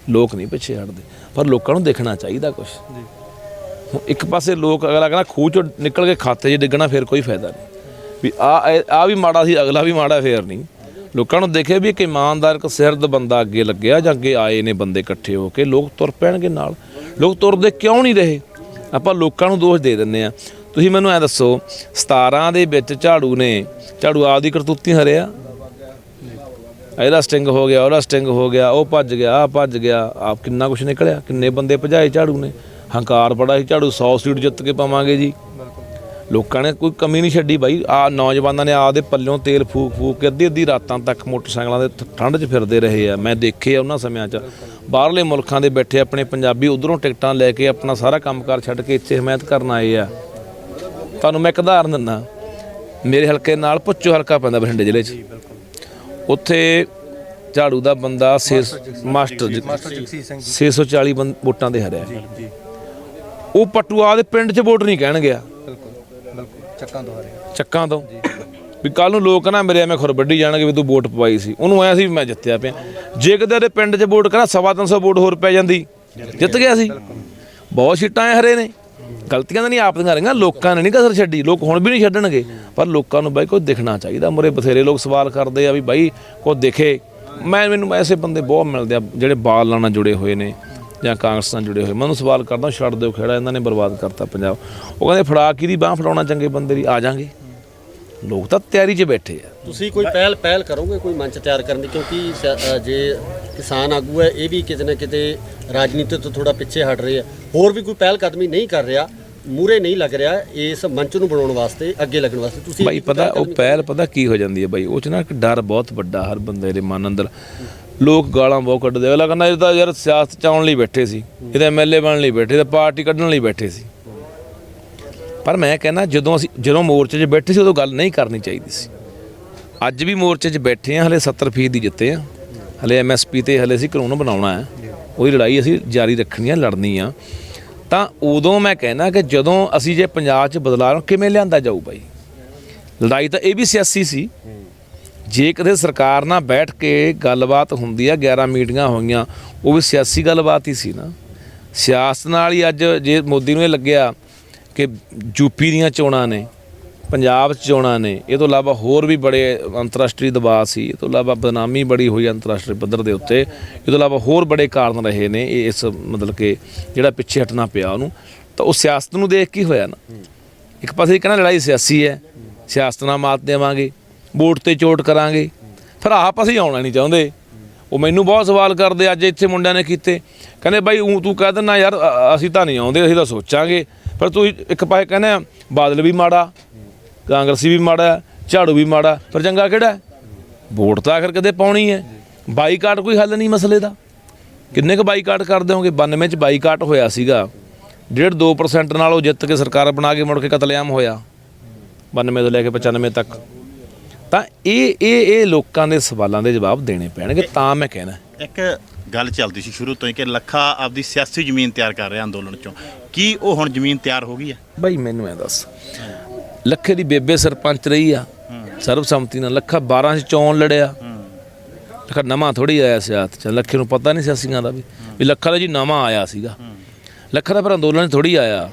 ਲੋਕ ਨਹੀਂ ਪਿੱਛੇ ਹਟਦੇ, ਪਰ ਲੋਕਾਂ ਨੂੰ ਦੇਖਣਾ ਚਾਹੀਦਾ ਕੁਛ। ਇੱਕ ਪਾਸੇ ਲੋਕ ਅਗਲਾ ਕਹਿੰਦਾ ਖੂਹ 'ਚੋਂ ਨਿਕਲ ਕੇ ਖਾਤੇ 'ਚ ਡਿੱਗਣਾ, ਫਿਰ ਕੋਈ ਫਾਇਦਾ ਨਹੀਂ ਵੀ ਆਹ ਵੀ ਮਾੜਾ ਸੀ, ਅਗਲਾ ਵੀ ਮਾੜਾ, ਫੇਰ ਨਹੀਂ। ਲੋਕਾਂ ਨੂੰ ਦੇਖੇ ਵੀ ਇੱਕ ਇਮਾਨਦਾਰ, ਇੱਕ ਸਿਰਦ ਬੰਦਾ ਅੱਗੇ ਲੱਗਿਆ ਜਾਂ ਅੱਗੇ ਆਏ ਨੇ ਬੰਦੇ ਇਕੱਠੇ ਹੋ ਕੇ, ਲੋਕ ਤੁਰ ਪੈਣਗੇ ਨਾਲ। ਲੋਕ ਤੁਰਦੇ ਕਿਉਂ ਨਹੀਂ ਰਹੇ? ਆਪਾਂ ਲੋਕਾਂ ਨੂੰ ਦੋਸ਼ ਦੇ ਦਿੰਦੇ ਹਾਂ। ਤੁਸੀਂ ਮੈਨੂੰ ਐ ਦੱਸੋ 17 ਦੇ ਵਿੱਚ ਝਾੜੂ ਆਪਦੀ ਕਰਤੂਤੀ ਹਰਿਆ, ਇਹਦਾ ਸਟਿੰਗ ਹੋ ਗਿਆ, ਉਹਦਾ ਸਟਿੰਗ ਹੋ ਗਿਆ, ਉਹ ਭੱਜ ਗਿਆ, ਆ ਭੱਜ ਗਿਆ, ਆਪ ਕਿੰਨਾ ਕੁਛ ਨਿਕਲਿਆ, ਕਿੰਨੇ ਬੰਦੇ ਭਜਾਏ ਝਾੜੂ ਨੇ। ਹੰਕਾਰ ਬੜਾ ਸੀ, ਝਾੜੂ 100 ਸੀਟ ਜਿੱਤ ਕੇ ਪਾਵਾਂਗੇ ਜੀ। ਲੋਕਾਂ ਨੇ ਕੋਈ ਕਮੀ ਨਹੀਂ ਛੱਡੀ ਬਾਈ। ਆ ਨੌਜਵਾਨਾਂ ਨੇ ਆਪਦੇ ਪੱਲਿਓਂ ਤੇਲ ਫੂਕ ਕੇ ਅੱਧੀ ਰਾਤਾਂ ਤੱਕ ਮੋਟਰਸਾਈਕਲਾਂ ਦੇ ਠੰਡ 'ਚ ਫਿਰਦੇ ਰਹੇ ਆ। ਮੈਂ ਦੇਖੇ ਆ ਉਹਨਾਂ ਸਮਿਆਂ 'ਚ ਬਾਹਰਲੇ ਮੁਲਕਾਂ ਦੇ ਬੈਠੇ ਆਪਣੇ ਪੰਜਾਬੀ ਉਧਰੋਂ ਟਿਕਟਾਂ ਲੈ ਕੇ ਆਪਣਾ ਸਾਰਾ ਕੰਮਕਾਰ ਛੱਡ ਕੇ ਇੱਥੇ ਹਮਾਇਤ ਕਰਨ ਆਏ ਆ। ਤੁਹਾਨੂੰ ਮੈਂ ਇੱਕ ਉਦਾਹਰਨ ਦਿੰਦਾ, ਮੇਰੇ ਹਲਕੇ ਨਾਲ ਭੁੱਚੋ ਹਲਕਾ ਪੈਂਦਾ ਬਠਿੰਡੇ ਜ਼ਿਲ੍ਹੇ 'ਚ, ਉੱਥੇ ਝਾੜੂ ਦਾ ਬੰਦਾ ਮਾਸਟਰ ਜਗਸੀਰ ਸਿੰਘ 640 ਵੋਟਾਂ ਦੇ ਹਰਿਆ। ਉਹ ਪਟੂਆ ਦੇ ਪਿੰਡ 'ਚ ਵੋਟ ਨਹੀਂ ਕਹਿਣ ਗਿਆ, ਚੱਕਾਂ ਤੋਂ ਵੀ ਕੱਲ ਨੂੰ ਲੋਕ ਨਾ ਮੇਰੇ ਐਵੇਂ ਖੁਰ ਵੱਢੀ ਜਾਣਗੇ ਵੀ ਤੂੰ ਵੋਟ ਪਵਾਈ ਸੀ। ਉਹਨੂੰ ਐਂ ਸੀ ਵੀ ਮੈਂ ਜਿੱਤਿਆ ਪਿਆ। ਜੇ ਕਿਤੇ ਉਹਦੇ ਪਿੰਡ 'ਚ ਵੋਟ ਕਰਾਂ 350 ਵੋਟ ਹੋਰ ਪੈ ਜਾਂਦੀ, ਜਿੱਤ ਗਿਆ ਸੀ। ਬਹੁਤ ਸੀਟਾਂ ਹਰੇ ਨੇ। ਗਲਤੀਆਂ ਤਾਂ ਨਹੀਂ ਆਪ ਦੀਆਂ ਰਹੀਆਂ, ਲੋਕਾਂ ਨੇ ਨਹੀਂ ਕਸਰ ਛੱਡੀ। ਲੋਕ ਹੁਣ ਵੀ ਨਹੀਂ ਛੱਡਣਗੇ, ਪਰ ਲੋਕਾਂ ਨੂੰ ਬਾਈ ਕੋਈ ਦਿਖਣਾ ਚਾਹੀਦਾ। ਮੁਰੇ ਬਥੇਰੇ ਲੋਕ ਸਵਾਲ ਕਰਦੇ ਆ ਵੀ ਬਾਈ ਕੋਈ ਦਿਖੇ। ਮੈਨੂੰ ਐਸੇ ਬੰਦੇ ਬਹੁਤ ਮਿਲਦੇ ਆ ਜਿਹੜੇ ਬਾਲ ਨਾਲ ਜੁੜੇ ਹੋਏ ਨੇ ਜਾਂ ਕਾਂਗਰਸ ਨਾਲ ਜੁੜੇ ਹੋਏ। ਮੈਨੂੰ ਸਵਾਲ ਕਰਦਾ ਛੱਡ ਦਿਓ ਖੇੜਾ, ਇਹਨਾਂ ਨੇ ਬਰਬਾਦ ਕਰਤਾ ਪੰਜਾਬ। ਉਹ ਕਹਿੰਦੇ ਫੜਾ ਕਿਹਦੀ ਬਾਂਹ ਫੜਾਉਣਾ, ਚੰਗੇ ਬੰਦੇ ਦੀ ਆ ਜਾਾਂਗੇ। ਲੋਕ ਤਾਂ ਤਿਆਰੀ 'ਚ ਬੈਠੇ ਆ। ਤੁਸੀਂ ਕੋਈ ਪਹਿਲ ਕਰੋਗੇ ਕੋਈ ਮੰਚ ਤਿਆਰ ਕਰਨ ਦੀ? ਕਿਉਂਕਿ ਜੇ ਕਿਸਾਨ ਆਗੂ ਹੈ ਇਹ ਵੀ ਕਿਤੇ ਨਾ ਕਿਤੇ ਰਾਜਨੀਤੀ ਤੋਂ ਥੋੜਾ ਪਿੱਛੇ ਹਟ ਰਹੇ ਆ, ਹੋਰ ਵੀ ਕੋਈ ਪਹਿਲ ਕਦਮੀ ਨਹੀਂ ਕਰ ਰਿਹਾ, ਮੂਹਰੇ ਨਹੀਂ ਲੱਗ ਰਿਹਾ ਇਸ ਮੰਚ ਨੂੰ ਬਣਾਉਣ ਵਾਸਤੇ, ਅੱਗੇ ਲੱਗਣ ਵਾਸਤੇ। ਤੁਸੀਂ ਬਾਈ ਪਤਾ ਉਹ ਪਹਿਲ ਪਤਾ ਕੀ ਹੋ ਜਾਂਦੀ ਹੈ ਬਾਈ, ਉਹ 'ਚ ਨਾ ਇੱਕ ਡਰ ਬਹੁਤ ਵੱਡਾ ਹਰ ਬੰਦੇ ਦੇ ਮਨ ਅੰਦਰ। ਲੋਕ ਗਾਲਾਂ ਬਹੁਤ ਕੱਢਦੇ, ਅਗਲਾ ਕਹਿੰਦਾ ਇਹ ਤਾਂ ਯਾਰ ਸਿਆਸਤ 'ਚ ਆਉਣ ਲਈ ਬੈਠੇ ਸੀ, ਇਹ ਤਾਂ MLA ਬਣਨ ਲਈ ਬੈਠੇ, ਤਾਂ ਪਾਰਟੀ ਕੱਢਣ ਲਈ ਬੈਠੇ ਸੀ। ਪਰ ਮੈਂ ਕਹਿੰਦਾ ਜਦੋਂ ਮੋਰਚੇ 'ਚ ਬੈਠੇ ਸੀ ਉਦੋਂ ਗੱਲ ਨਹੀਂ ਕਰਨੀ ਚਾਹੀਦੀ ਸੀ। ਅੱਜ ਵੀ ਮੋਰਚੇ 'ਚ ਬੈਠੇ ਆ, ਹਲੇ 70% ਦੀ ਜਿੱਤੇ ਆ, ਹਲੇ MSP ਤੇ ਹਲੇ ਅਸੀਂ ਕਾਨੂੰਨ ਬਣਾਉਣਾ ਹੈ, ਉਹਦੀ ਲੜਾਈ ਅਸੀਂ ਜਾਰੀ ਰੱਖਣੀ ਆ, ਲੜਨੀ ਆ। ਤਾਂ ਉਦੋਂ ਮੈਂ ਕਹਿੰਦਾ ਕਿ ਜਦੋਂ ਅਸੀਂ ਜੇ ਪੰਜਾਬ 'ਚ ਬਦਲਾਅ ਕਿਵੇਂ ਲਿਆਂਦਾ ਜਾਊ ਬਾਈ। ਲੜਾਈ ਤਾਂ ਇਹ ਵੀ ਸਿਆਸੀ ਸੀ। ਜੇ ਕਦੇ ਸਰਕਾਰ ਨਾਲ ਬੈਠ ਕੇ ਗੱਲਬਾਤ ਹੁੰਦੀ ਆ, 11 ਮੀਟਿੰਗਾਂ ਹੋਈਆਂ, ਉਹ ਵੀ ਸਿਆਸੀ ਗੱਲਬਾਤ ਹੀ ਸੀ ਨਾ। ਸਿਆਸਤ ਨਾਲ ਹੀ ਅੱਜ ਜੇ ਮੋਦੀ ਨੂੰ ਇਹ ਲੱਗਿਆ ਕਿ ਯੂਪੀ ਦੀਆਂ ਚੋਣਾਂ ਨੇ, ਪੰਜਾਬ 'ਚ ਚੋਣਾਂ ਨੇ, ਇਹ ਤੋਂ ਇਲਾਵਾ ਹੋਰ ਵੀ ਬੜੇ ਅੰਤਰਰਾਸ਼ਟਰੀ ਦਬਾਅ ਸੀ, ਇਹ ਤੋਂ ਇਲਾਵਾ ਬਦਨਾਮੀ ਬੜੀ ਹੋਈ ਅੰਤਰਰਾਸ਼ਟਰੀ ਪੱਧਰ ਦੇ ਉੱਤੇ, ਇਹ ਤੋਂ ਇਲਾਵਾ ਹੋਰ ਬੜੇ ਕਾਰਨ ਰਹੇ ਨੇ ਇਸ ਮਤਲਬ ਕਿ ਜਿਹੜਾ ਪਿੱਛੇ ਹਟਣਾ ਪਿਆ ਉਹਨੂੰ। ਤਾਂ ਉਹ ਸਿਆਸਤ ਨੂੰ ਦੇਖ ਕੇ ਹੋਇਆ ਨਾ। ਇੱਕ ਪਾਸੇ ਕਹਿੰਦਾ ਲੜਾਈ ਸਿਆਸੀ ਹੈ, ਸਿਆਸਤ ਨਾਲ ਮਾਤ ਦੇਵਾਂਗੇ, ਵੋਟ 'ਤੇ ਚੋਟ ਕਰਾਂਗੇ, ਫਿਰ ਆਪ ਅਸੀਂ ਆਉਣਾ ਨਹੀਂ ਚਾਹੁੰਦੇ। ਉਹ ਮੈਨੂੰ ਬਹੁਤ ਸਵਾਲ ਕਰਦੇ ਅੱਜ ਇੱਥੇ ਮੁੰਡਿਆਂ ਨੇ ਕੀਤੇ, ਕਹਿੰਦੇ ਬਾਈ ਤੂੰ ਕਹਿ ਦਿੰਦਾ ਯਾਰ ਅਸੀਂ ਤਾਂ ਨਹੀਂ ਆਉਂਦੇ, ਅਸੀਂ ਤਾਂ ਸੋਚਾਂਗੇ। ਪਰ ਤੂੰ ਇੱਕ ਪਾਸੇ ਕਹਿੰਦੇ ਬਾਦਲ ਵੀ ਮਾੜਾ, ਕਾਂਗਰਸੀ ਵੀ ਮਾੜਾ, ਝਾੜੂ ਵੀ ਮਾੜਾ, ਪਰ ਚੰਗਾ ਕਿਹੜਾ? ਵੋਟ ਤਾਂ ਆਖਰ ਕਦੇ ਪਾਉਣੀ ਹੈ। ਬਾਈਕਾਟ ਕੋਈ ਹੱਲ ਨਹੀਂ ਮਸਲੇ ਦਾ। ਕਿੰਨੇ ਕੁ ਬਾਈਕਾਟ ਕਰ ਦਿਓਗੇ? 92 'ਚ ਬਾਈਕਾਟ ਹੋਇਆ ਸੀਗਾ, 1.5-2% ਨਾਲ ਉਹ ਜਿੱਤ ਕੇ ਸਰਕਾਰ ਬਣਾ ਕੇ ਮੁੜ ਕੇ ਕਤਲੇਆਮ ਹੋਇਆ 92 ਤੋਂ ਲੈ ਕੇ 95 ਤੱਕ। ਤਾਂ ਇਹ ਲੋਕਾਂ ਦੇ ਸਵਾਲਾਂ ਦੇ ਜਵਾਬ ਦੇਣੇ ਪੈਣਗੇ। ਤਾਂ ਮੈਂ ਕਹਿਣਾ ਇੱਕ ਗੱਲ ਚੱਲਦੀ ਸੀ ਸ਼ੁਰੂ ਤੋਂ ਹੀ ਕਿ ਲੱਖਾ ਆਪਦੀ ਸਿਆਸੀ ਜ਼ਮੀਨ ਤਿਆਰ ਕਰ ਰਿਹਾ ਅੰਦੋਲਨ 'ਚੋਂ, ਕੀ ਉਹ ਹੁਣ ਜ਼ਮੀਨ ਤਿਆਰ ਹੋ ਗਈ ਹੈ? ਬਾਈ ਮੈਨੂੰ ਐ ਦੱਸ, ਲੱਖੇ ਦੀ ਬੇਬੇ ਸਰਪੰਚ ਰਹੀ ਆ ਸਰਬਸੰਮਤੀ ਨਾਲ, ਲੱਖਾ 12 'ਚ ਚੋਣ ਲੜਿਆ। ਲੱਖਾ ਨਵਾਂ ਥੋੜ੍ਹੀ ਆਇਆ ਸਿਆਸਤ 'ਚ, ਲੱਖੇ ਨੂੰ ਪਤਾ ਨਹੀਂ ਸਿਆਸੀਆਂ ਦਾ ਵੀ ਲੱਖਾ ਦਾ ਜੀ ਨਵਾਂ ਆਇਆ ਸੀਗਾ। ਲੱਖਾ ਦਾ ਪਰ ਅੰਦੋਲਨ ਥੋੜ੍ਹੀ ਆਇਆ।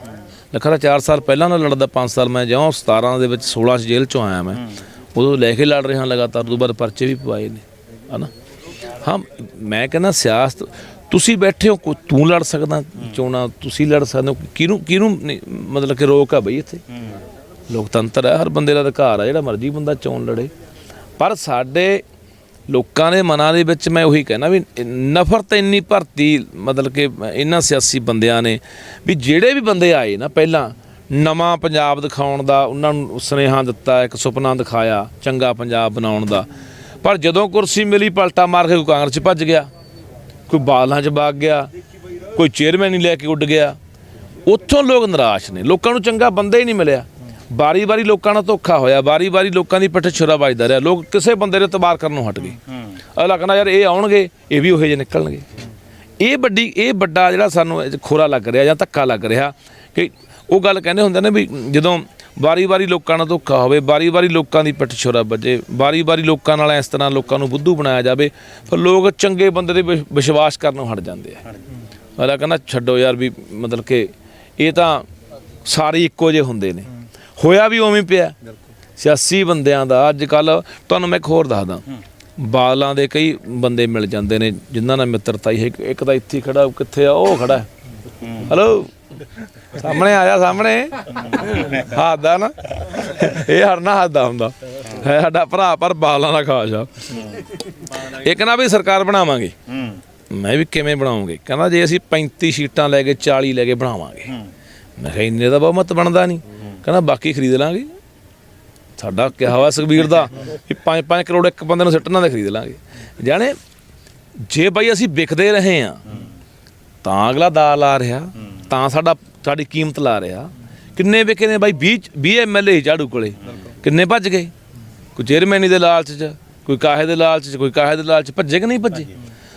ਲੱਖਾ ਦਾ 4 ਸਾਲ ਪਹਿਲਾਂ ਨਾਲ ਲੜਦਾ, 5 ਸਾਲ ਮੈਂ ਜਿਉਂ 17 ਦੇ ਵਿੱਚ 16 'ਚ ਜੇਲ੍ਹ 'ਚੋਂ ਆਇਆ, ਮੈਂ ਉਦੋਂ ਲੈ ਕੇ ਲੜ ਰਿਹਾ ਲਗਾਤਾਰ। ਉਦੋਂ ਬਾਅਦ ਪਰਚੇ ਵੀ ਪਵਾਏ ਨੇ, ਹੈ ਨਾ। ਹਾਂ ਮੈਂ ਕਹਿੰਦਾ ਸਿਆਸਤ ਤੁਸੀਂ ਬੈਠੇ ਹੋ, ਤੂੰ ਲੜ ਸਕਦਾ ਚੋਣਾਂ, ਤੁਸੀਂ ਲੜ ਸਕਦੇ ਹੋ, ਕਿਹਨੂੰ ਮਤਲਬ ਕਿ ਰੋਕ ਆ ਬਈ ਇੱਥੇ? ਲੋਕਤੰਤਰ ਹੈ, ਹਰ ਬੰਦੇ ਦਾ ਅਧਿਕਾਰ ਆ, ਜਿਹੜਾ ਮਰਜ਼ੀ ਬੰਦਾ ਚੋਣ ਲੜੇ। ਪਰ ਸਾਡੇ ਲੋਕਾਂ ਦੇ ਮਨਾਂ ਦੇ ਵਿੱਚ ਮੈਂ ਉਹੀ ਕਹਿਣਾ ਵੀ ਨਫ਼ਰਤ ਇੰਨੀ ਭਰਤੀ ਮਤਲਬ ਕਿ ਇਹਨਾਂ ਸਿਆਸੀ ਬੰਦਿਆਂ ਨੇ ਵੀ ਜਿਹੜੇ ਵੀ ਬੰਦੇ ਆਏ ਨਾ ਪਹਿਲਾਂ ਨਵਾਂ ਪੰਜਾਬ ਦਿਖਾਉਣ ਦਾ ਉਹਨਾਂ ਨੂੰ ਸੁਨੇਹਾ ਦਿੱਤਾ, ਇੱਕ ਸੁਪਨਾ ਦਿਖਾਇਆ ਚੰਗਾ ਪੰਜਾਬ ਬਣਾਉਣ ਦਾ। ਪਰ ਜਦੋਂ ਕੁਰਸੀ ਮਿਲੀ ਪਲਟਾ ਮਾਰ ਕੇ ਕੋਈ ਕਾਂਗਰਸ 'ਚ ਭੱਜ ਗਿਆ, ਕੋਈ ਬਾਦਲਾਂ 'ਚ ਵਗ ਗਿਆ, ਕੋਈ ਚੇਅਰਮੈਨ ਹੀ ਲੈ ਕੇ ਉੱਡ ਗਿਆ। ਉੱਥੋਂ ਲੋਕ ਨਿਰਾਸ਼ ਨੇ, ਲੋਕਾਂ ਨੂੰ ਚੰਗਾ ਬੰਦਾ ਹੀ ਨਹੀਂ ਮਿਲਿਆ। ਵਾਰੀ ਲੋਕਾਂ ਨਾਲ ਧੋਖਾ ਹੋਇਆ, ਵਾਰੀ ਲੋਕਾਂ ਦੀ ਪਿੱਠ ਛੁਰਾ ਵੱਜਦਾ ਰਿਹਾ। ਲੋਕ ਕਿਸੇ ਬੰਦੇ ਦੇ ਇਤਬਾਰ ਕਰਨੋਂ ਹਟ ਗਏ। ਅਗਲਾ ਕਹਿੰਦਾ ਯਾਰ ਇਹ ਆਉਣਗੇ, ਇਹ ਵੀ ਉਹੋ ਜਿਹੇ ਨਿਕਲਣਗੇ। ਇਹ ਵੱਡਾ ਜਿਹੜਾ ਸਾਨੂੰ ਖੋਰਾ ਲੱਗ ਰਿਹਾ ਜਾਂ ਧੱਕਾ ਲੱਗ ਰਿਹਾ ਕਿ ਉਹ ਗੱਲ ਕਹਿੰਦੇ ਹੁੰਦੇ ਨੇ ਵੀ ਜਦੋਂ ਵਾਰੀ ਲੋਕਾਂ ਨਾਲ ਧੋਖਾ ਹੋਵੇ, ਵਾਰੀ ਲੋਕਾਂ ਦੀ ਪਿੱਠ ਛੁਰਾ ਵੱਜੇ, ਵਾਰੀ ਲੋਕਾਂ ਨਾਲ ਇਸ ਤਰ੍ਹਾਂ ਲੋਕਾਂ ਨੂੰ ਬੁੱਧੂ ਬਣਾਇਆ ਜਾਵੇ, ਫਿਰ ਲੋਕ ਚੰਗੇ ਬੰਦੇ ਦੇ ਵਿਸ਼ਵਾਸ ਕਰਨੋਂ ਹਟ ਜਾਂਦੇ ਆ। ਅਗਲਾ ਕਹਿੰਦਾ ਛੱਡੋ ਯਾਰ ਵੀ ਮਤਲਬ ਕਿ ਇਹ ਤਾਂ ਸਾਰੇ ਇੱਕੋ ਜਿਹੇ ਹੁੰਦੇ ਨੇ। ਹੋਇਆ ਵੀ ਉਵੇਂ ਪਿਆ ਸਿਆਸੀ ਬੰਦਿਆਂ ਦਾ। ਅੱਜ ਕੱਲ੍ਹ ਤੁਹਾਨੂੰ ਮੈਂ ਇੱਕ ਹੋਰ ਦੱਸਦਾ, ਬਾਦਲਾਂ ਦੇ ਕਈ ਬੰਦੇ ਮਿਲ ਜਾਂਦੇ ਨੇ ਜਿਨ੍ਹਾਂ ਨਾਲ ਮਿੱਤਰਤਾ ਹੀ ਹੈ। ਇੱਕ ਤਾਂ ਇੱਥੇ ਖੜਾ, ਕਿੱਥੇ ਆ ਉਹ ਖੜਾ, ਹੈਲੋ ਸਾਹਮਣੇ ਆ ਜਾ, ਸਾਹਮਣੇ ਹੱਸਦਾ ਨਾ, ਇਹ ਹਰਨਾ ਹੱਸਦਾ ਹੁੰਦਾ ਹੈ ਸਾਡਾ ਭਰਾ, ਪਰ ਬਾਲਾਂ ਦਾ ਖਾਸ ਆ। ਇੱਕ ਨਾ ਵੀ ਸਰਕਾਰ ਬਣਾਵਾਂਗੇ, ਮੈਂ ਵੀ ਕਿਵੇਂ ਬਣਾਉਂਗੇ, ਕਹਿੰਦਾ ਜੇ ਅਸੀਂ 35 ਸੀਟਾਂ ਲੈ ਕੇ 40 ਲੈ ਕੇ ਬਣਾਵਾਂਗੇ। ਮੈਂ ਕਿਹਾ ਇੰਨੇ ਦਾ ਬਹੁਮਤ ਬਣਦਾ ਨਹੀਂ, ਕਹਿੰਦਾ ਬਾਕੀ ਖਰੀਦ ਲਾਂਗੇ। ਸਾਡਾ ਕਿਹਾ ਵਾ ਸੁਖਬੀਰ ਦਾ ਵੀ 5-5 ਕਰੋੜ ਇੱਕ ਬੰਦੇ ਨੂੰ ਸਿੱਟਣਾ ਦੇ ਖਰੀਦ ਲਾਂਗੇ। ਜਾਣੇ ਜੇ ਬਾਈ ਅਸੀਂ ਵਿਕਦੇ ਰਹੇ ਆ ਤਾਂ ਅਗਲਾ ਦਾ ਲਾ ਰਿਹਾ, ਤਾਂ ਸਾਡੀ ਕੀਮਤ ਲਾ ਰਿਹਾ। ਕਿੰਨੇ ਵਿਕੇ ਨੇ ਬਾਈ? 20 MLA ਝਾੜੂ ਕੋਲੇ, ਕਿੰਨੇ ਭੱਜ ਗਏ? ਕੋਈ ਚੇਅਰਮੈਨੀ ਦੇ ਲਾਲਚ 'ਚ, ਕੋਈ ਕਾਹੇ ਦੇ ਲਾਲਚ 'ਚ, ਕੋਈ ਕਾਹੇ ਦੇ ਲਾਲਚ 'ਚ ਭੱਜੇ ਕਿ ਨਹੀਂ ਭੱਜੇ?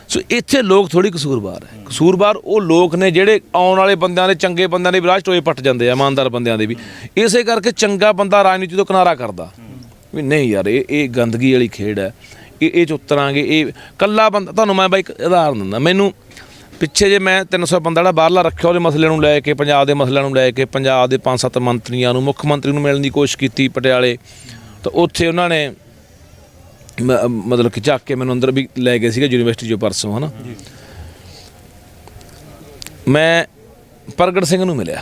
ਸੋ ਇੱਥੇ ਲੋਕ ਥੋੜ੍ਹੀ ਕਸੂਰਵਾਰ ਹੈ। ਕਸੂਰਵਾਰ ਉਹ ਲੋਕ ਨੇ ਜਿਹੜੇ ਆਉਣ ਵਾਲੇ ਬੰਦਿਆਂ ਦੇ, ਚੰਗੇ ਬੰਦਿਆਂ ਦੇ ਵਿਰਾਜ ਟੋਏ ਪੱਟ ਜਾਂਦੇ ਆ, ਇਮਾਨਦਾਰ ਬੰਦਿਆਂ ਦੇ ਵੀ। ਇਸੇ ਕਰਕੇ ਚੰਗਾ ਬੰਦਾ ਰਾਜਨੀਤੀ ਤੋਂ ਕਿਨਾਰਾ ਕਰਦਾ ਵੀ ਨਹੀਂ ਯਾਰ, ਇਹ ਗੰਦਗੀ ਵਾਲੀ ਖੇਡ ਹੈ, ਇਹ 'ਚ ਉਤਰਾਂਗੇ। ਇਹ ਕੱਲਾ ਬੰਦਾ, ਤੁਹਾਨੂੰ ਮੈਂ ਬਾਈ ਇੱਕ ਉਦਾਹਰਨ ਦਿੰਦਾ। ਮੈਨੂੰ ਪਿੱਛੇ ਜੇ ਮੈਂ 300 ਬੰਦਾ ਜਿਹੜਾ ਬਾਹਰਲਾ ਰੱਖਿਆ, ਉਹਦੇ ਮਸਲੇ ਨੂੰ ਲੈ ਕੇ, ਪੰਜਾਬ ਦੇ ਮਸਲਿਆਂ ਨੂੰ ਲੈ ਕੇ, ਪੰਜਾਬ ਦੇ 5-7 ਮੰਤਰੀਆਂ ਨੂੰ, ਮੁੱਖ ਮੰਤਰੀ ਨੂੰ ਮਿਲਣ ਦੀ ਕੋਸ਼ਿਸ਼ ਕੀਤੀ ਪਟਿਆਲੇ। ਤਾਂ ਉੱਥੇ ਉਹਨਾਂ ਨੇ ਮਤਲਬ ਕਿ ਚੱਕ ਕੇ ਮੈਨੂੰ ਅੰਦਰ ਵੀ ਲੈ ਗਏ ਸੀਗੇ ਯੂਨੀਵਰਸਿਟੀ 'ਚੋਂ ਪਰਸੋਂ, ਹੈ ਨਾ। ਮੈਂ ਪ੍ਰਗਟ ਸਿੰਘ ਨੂੰ ਮਿਲਿਆ,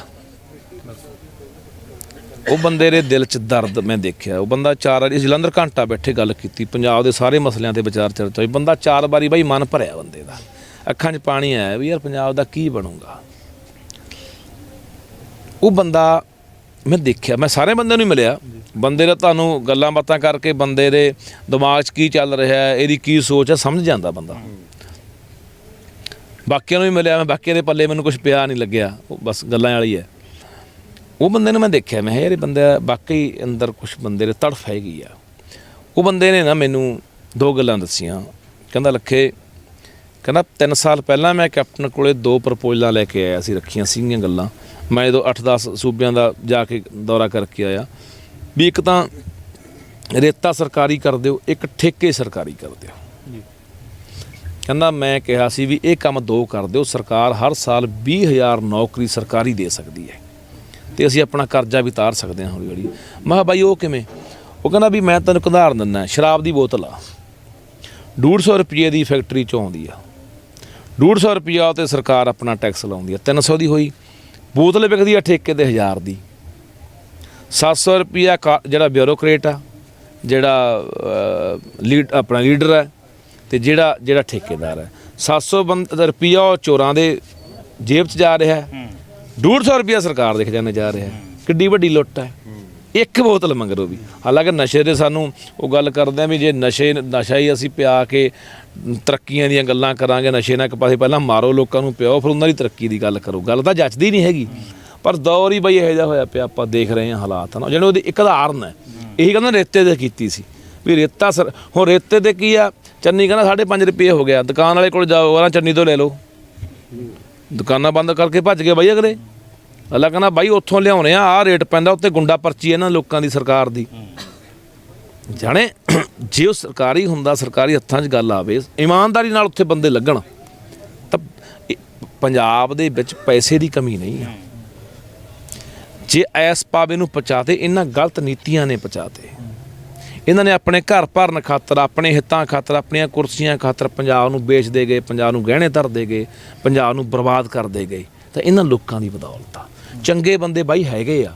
ਉਹ ਬੰਦੇ ਦੇ ਦਿਲ 'ਚ ਦਰਦ ਮੈਂ ਦੇਖਿਆ। ਉਹ ਬੰਦਾ 4 ਵਾਰੀ ਜਲੰਧਰ ਘੰਟਾ ਬੈਠੇ ਗੱਲ ਕੀਤੀ, ਪੰਜਾਬ ਦੇ ਸਾਰੇ ਮਸਲਿਆਂ 'ਤੇ ਵਿਚਾਰ ਚਰਚਾ ਹੋਈ। ਬੰਦਾ 4 ਵਾਰੀ ਬਾਈ ਮਨ ਭਰਿਆ ਬੰਦੇ ਦਾ, ਅੱਖਾਂ 'ਚ ਪਾਣੀ ਆਇਆ ਵੀ ਯਾਰ ਪੰਜਾਬ ਦਾ ਕੀ ਬਣੂਗਾ। ਉਹ ਬੰਦਾ ਮੈਂ ਦੇਖਿਆ, ਮੈਂ ਸਾਰੇ ਬੰਦਿਆਂ ਨੂੰ ਮਿਲਿਆ। ਬੰਦੇ ਦਾ ਤੁਹਾਨੂੰ ਗੱਲਾਂ ਬਾਤਾਂ ਕਰਕੇ ਬੰਦੇ ਦੇ ਦਿਮਾਗ 'ਚ ਕੀ ਚੱਲ ਰਿਹਾ, ਇਹਦੀ ਕੀ ਸੋਚ ਹੈ, ਸਮਝ ਜਾਂਦਾ ਬੰਦਾ। ਬਾਕੀਆਂ ਨੂੰ ਵੀ ਮਿਲਿਆ ਮੈਂ, ਬਾਕੀਆਂ ਦੇ ਪੱਲੇ ਮੈਨੂੰ ਕੁਝ ਪਿਆ ਨਹੀਂ ਲੱਗਿਆ, ਉਹ ਬਸ ਗੱਲਾਂ ਵਾਲੀ ਹੈ। ਉਹ ਬੰਦੇ ਨੂੰ ਮੈਂ ਦੇਖਿਆ, ਮੈਂ ਯਾਰ ਇਹ ਬੰਦਾ ਬਾਕੀ ਅੰਦਰ ਕੁਝ ਬੰਦੇ ਦੇ ਤੜਫ ਹੈਗੀ ਆ। ਉਹ ਬੰਦੇ ਨੇ ਨਾ ਮੈਨੂੰ 2 ਗੱਲਾਂ ਦੱਸੀਆਂ। ਕਹਿੰਦਾ ਲੱਖੇ, ਕਹਿੰਦਾ 3 ਸਾਲ ਪਹਿਲਾਂ ਮੈਂ ਕੈਪਟਨ ਕੋਲੇ 2 ਪ੍ਰਪੋਜ਼ਲਾਂ ਲੈ ਕੇ ਆਇਆ ਸੀ, ਰੱਖੀਆਂ ਸੀਗੀਆਂ ਗੱਲਾਂ। ਮੈਂ ਜਦੋਂ 8-10 ਸੂਬਿਆਂ ਦਾ ਜਾ ਕੇ ਦੌਰਾ ਕਰਕੇ ਆਇਆ ਵੀ ਇੱਕ ਤਾਂ ਰੇਤਾ ਸਰਕਾਰੀ ਕਰ ਦਿਓ, ਇੱਕ ਠੇਕੇ ਸਰਕਾਰੀ ਕਰ ਦਿਓ। ਕਹਿੰਦਾ ਮੈਂ ਕਿਹਾ ਸੀ ਵੀ ਇਹ ਕੰਮ 2 ਕਰ ਦਿਓ, ਸਰਕਾਰ ਹਰ ਸਾਲ 20,000 ਨੌਕਰੀ ਸਰਕਾਰੀ ਦੇ ਸਕਦੀ ਹੈ ਤੇ ਅਸੀਂ ਆਪਣਾ ਕਰਜ਼ਾ ਵੀ ਉਤਾਰ ਸਕਦੇ ਹਾਂ ਹੌਲੀ ਹੌਲੀ। ਮੈਂ ਕਿਹਾ ਬਾਈ ਉਹ ਕਿਵੇਂ? ਉਹ ਕਹਿੰਦਾ ਵੀ ਮੈਂ ਤੈਨੂੰ ਉਦਾਹਰਨ ਦਿੰਦਾ, ਸ਼ਰਾਬ ਦੀ ਬੋਤਲ ਆ 150 ਰੁਪਏ ਦੀ ਫੈਕਟਰੀ 'ਚੋਂ ਆਉਂਦੀ ਆ, 150 ਰੁਪਇਆ ਤੇ ਸਰਕਾਰ ਆਪਣਾ ਟੈਕਸ ਲਾਉਂਦੀ ਆ, 300 ਦੀ ਹੋਈ। ਬੋਤਲ ਵਿਕਦੀ ਆ ਠੇਕੇ ਤੇ 1000 ਦੀ। 700 ਰੁਪਇਆ ਜਿਹੜਾ ਬਿਊਰੋਕਰੇਟ ਆ, ਜਿਹੜਾ ਆਪਣਾ ਲੀਡਰ ਹੈ, ਤੇ ਜਿਹੜਾ ਠੇਕੇਦਾਰ ਹੈ। 700 ਰੁਪਇਆ ਉਹ ਚੋਰਾਂ ਦੇ ਜੇਬ 'ਚ ਜਾ ਰਿਹਾ, 150 ਰੁਪਇਆ ਸਰਕਾਰ ਦੇ ਖਜ਼ਾਨੇ ਜਾ ਰਿਹਾ। ਕਿੱਡੀ ਵੱਡੀ ਲੁੱਟ ਹੈ ਇੱਕ ਬੋਤਲ ਮੰਗਰੋ ਵੀ। ਹਾਲਾਂਕਿ ਨਸ਼ੇ ਦੇ ਸਾਨੂੰ ਉਹ ਗੱਲ ਕਰਦੇ ਆ ਵੀ ਜੇ ਨਸ਼ਾ ਹੀ ਅਸੀਂ ਪਿਆ ਕੇ ਤਰੱਕੀਆਂ ਦੀਆਂ ਗੱਲਾਂ ਕਰਾਂਗੇ, ਨਸ਼ੇ ਨਾਲ ਇੱਕ ਪਾਸੇ ਪਹਿਲਾਂ ਮਾਰੋ ਲੋਕਾਂ ਨੂੰ, ਪਿਓ, ਫਿਰ ਉਹਨਾਂ ਦੀ ਤਰੱਕੀ ਦੀ ਗੱਲ ਕਰੋ। ਗੱਲ ਤਾਂ ਜੱਚਦੀ ਨਹੀਂ ਹੈਗੀ, ਪਰ ਦੌਰ ਹੀ ਬਈ ਇਹੋ ਜਿਹਾ ਹੋਇਆ ਪਿਆ। ਆਪਾਂ ਦੇਖ ਰਹੇ ਹਾਂ ਹਾਲਾਤ ਨਾ, ਜਿਹੜੇ ਉਹਦੀ ਇੱਕ ਉਦਾਹਰਨ ਹੈ। ਇਹੀ ਕਹਿੰਦਾ ਰੇਤੇ ਤੇ ਕੀਤੀ ਸੀ ਵੀ ਰੇਤਾ ਹੁਣ ਰੇਤੇ ਤੇ ਕੀ ਆ, ਚੰਨੀ ਕਹਿੰਦਾ 5.5 ਰੁਪਏ ਹੋ ਗਿਆ। ਦੁਕਾਨ ਵਾਲੇ ਕੋਲ ਜਾਓ, ਕਹਿੰਦਾ ਚੰਨੀ ਤੋਂ ਲੈ ਲਓ। ਦੁਕਾਨਾਂ ਬੰਦ ਕਰਕੇ ਭੱਜ ਗਏ ਬਾਈ ਅਗਲੇ। ਅੱਲਾ ਕਹਿੰਦਾ ਬਾਈ ਉੱਥੋਂ ਲਿਆਉਣੇ ਆਹ ਰੇਟ ਪੈਂਦਾ, ਉੱਤੇ ਗੁੰਡਾ ਪਰਚੀ ਇਹਨਾਂ ਲੋਕਾਂ ਦੀ ਸਰਕਾਰ ਦੀ। ਜਾਣੇ ਜੇ ਉਹ ਸਰਕਾਰੀ ਹੁੰਦਾ, ਸਰਕਾਰੀ ਹੱਥਾਂ 'ਚ ਗੱਲ ਆਵੇ, ਇਮਾਨਦਾਰੀ ਨਾਲ ਉੱਥੇ ਬੰਦੇ ਲੱਗਣ, ਤਾਂ ਪੰਜਾਬ ਦੇ ਵਿੱਚ ਪੈਸੇ ਦੀ ਕਮੀ ਨਹੀਂ ਹੈ। ਜੇ ਐਸ ਪਾਵੇ ਨੂੰ ਪਹੁੰਚਾਤੇ, ਇਹਨਾਂ ਗਲਤ ਨੀਤੀਆਂ ਨੇ ਪਹੁੰਚਾਤੇ। ਇਹਨਾਂ ਨੇ ਆਪਣੇ ਘਰ ਭਰਨ ਖਾਤਰ, ਆਪਣੇ ਹਿੱਤਾਂ ਖਾਤਰ, ਆਪਣੀਆਂ ਕੁਰਸੀਆਂ ਖਾਤਰ ਪੰਜਾਬ ਨੂੰ ਵੇਚਦੇ ਗਏ, ਪੰਜਾਬ ਨੂੰ ਗਹਿਣੇ ਧਰਦੇ ਗਏ, ਪੰਜਾਬ ਨੂੰ ਬਰਬਾਦ ਕਰਦੇ ਗਏ। ਤਾਂ ਇਹਨਾਂ ਲੋਕਾਂ ਦੀ ਬਦੌਲਤ ਆ। ਚੰਗੇ ਬੰਦੇ ਬਾਈ ਹੈਗੇ ਆ,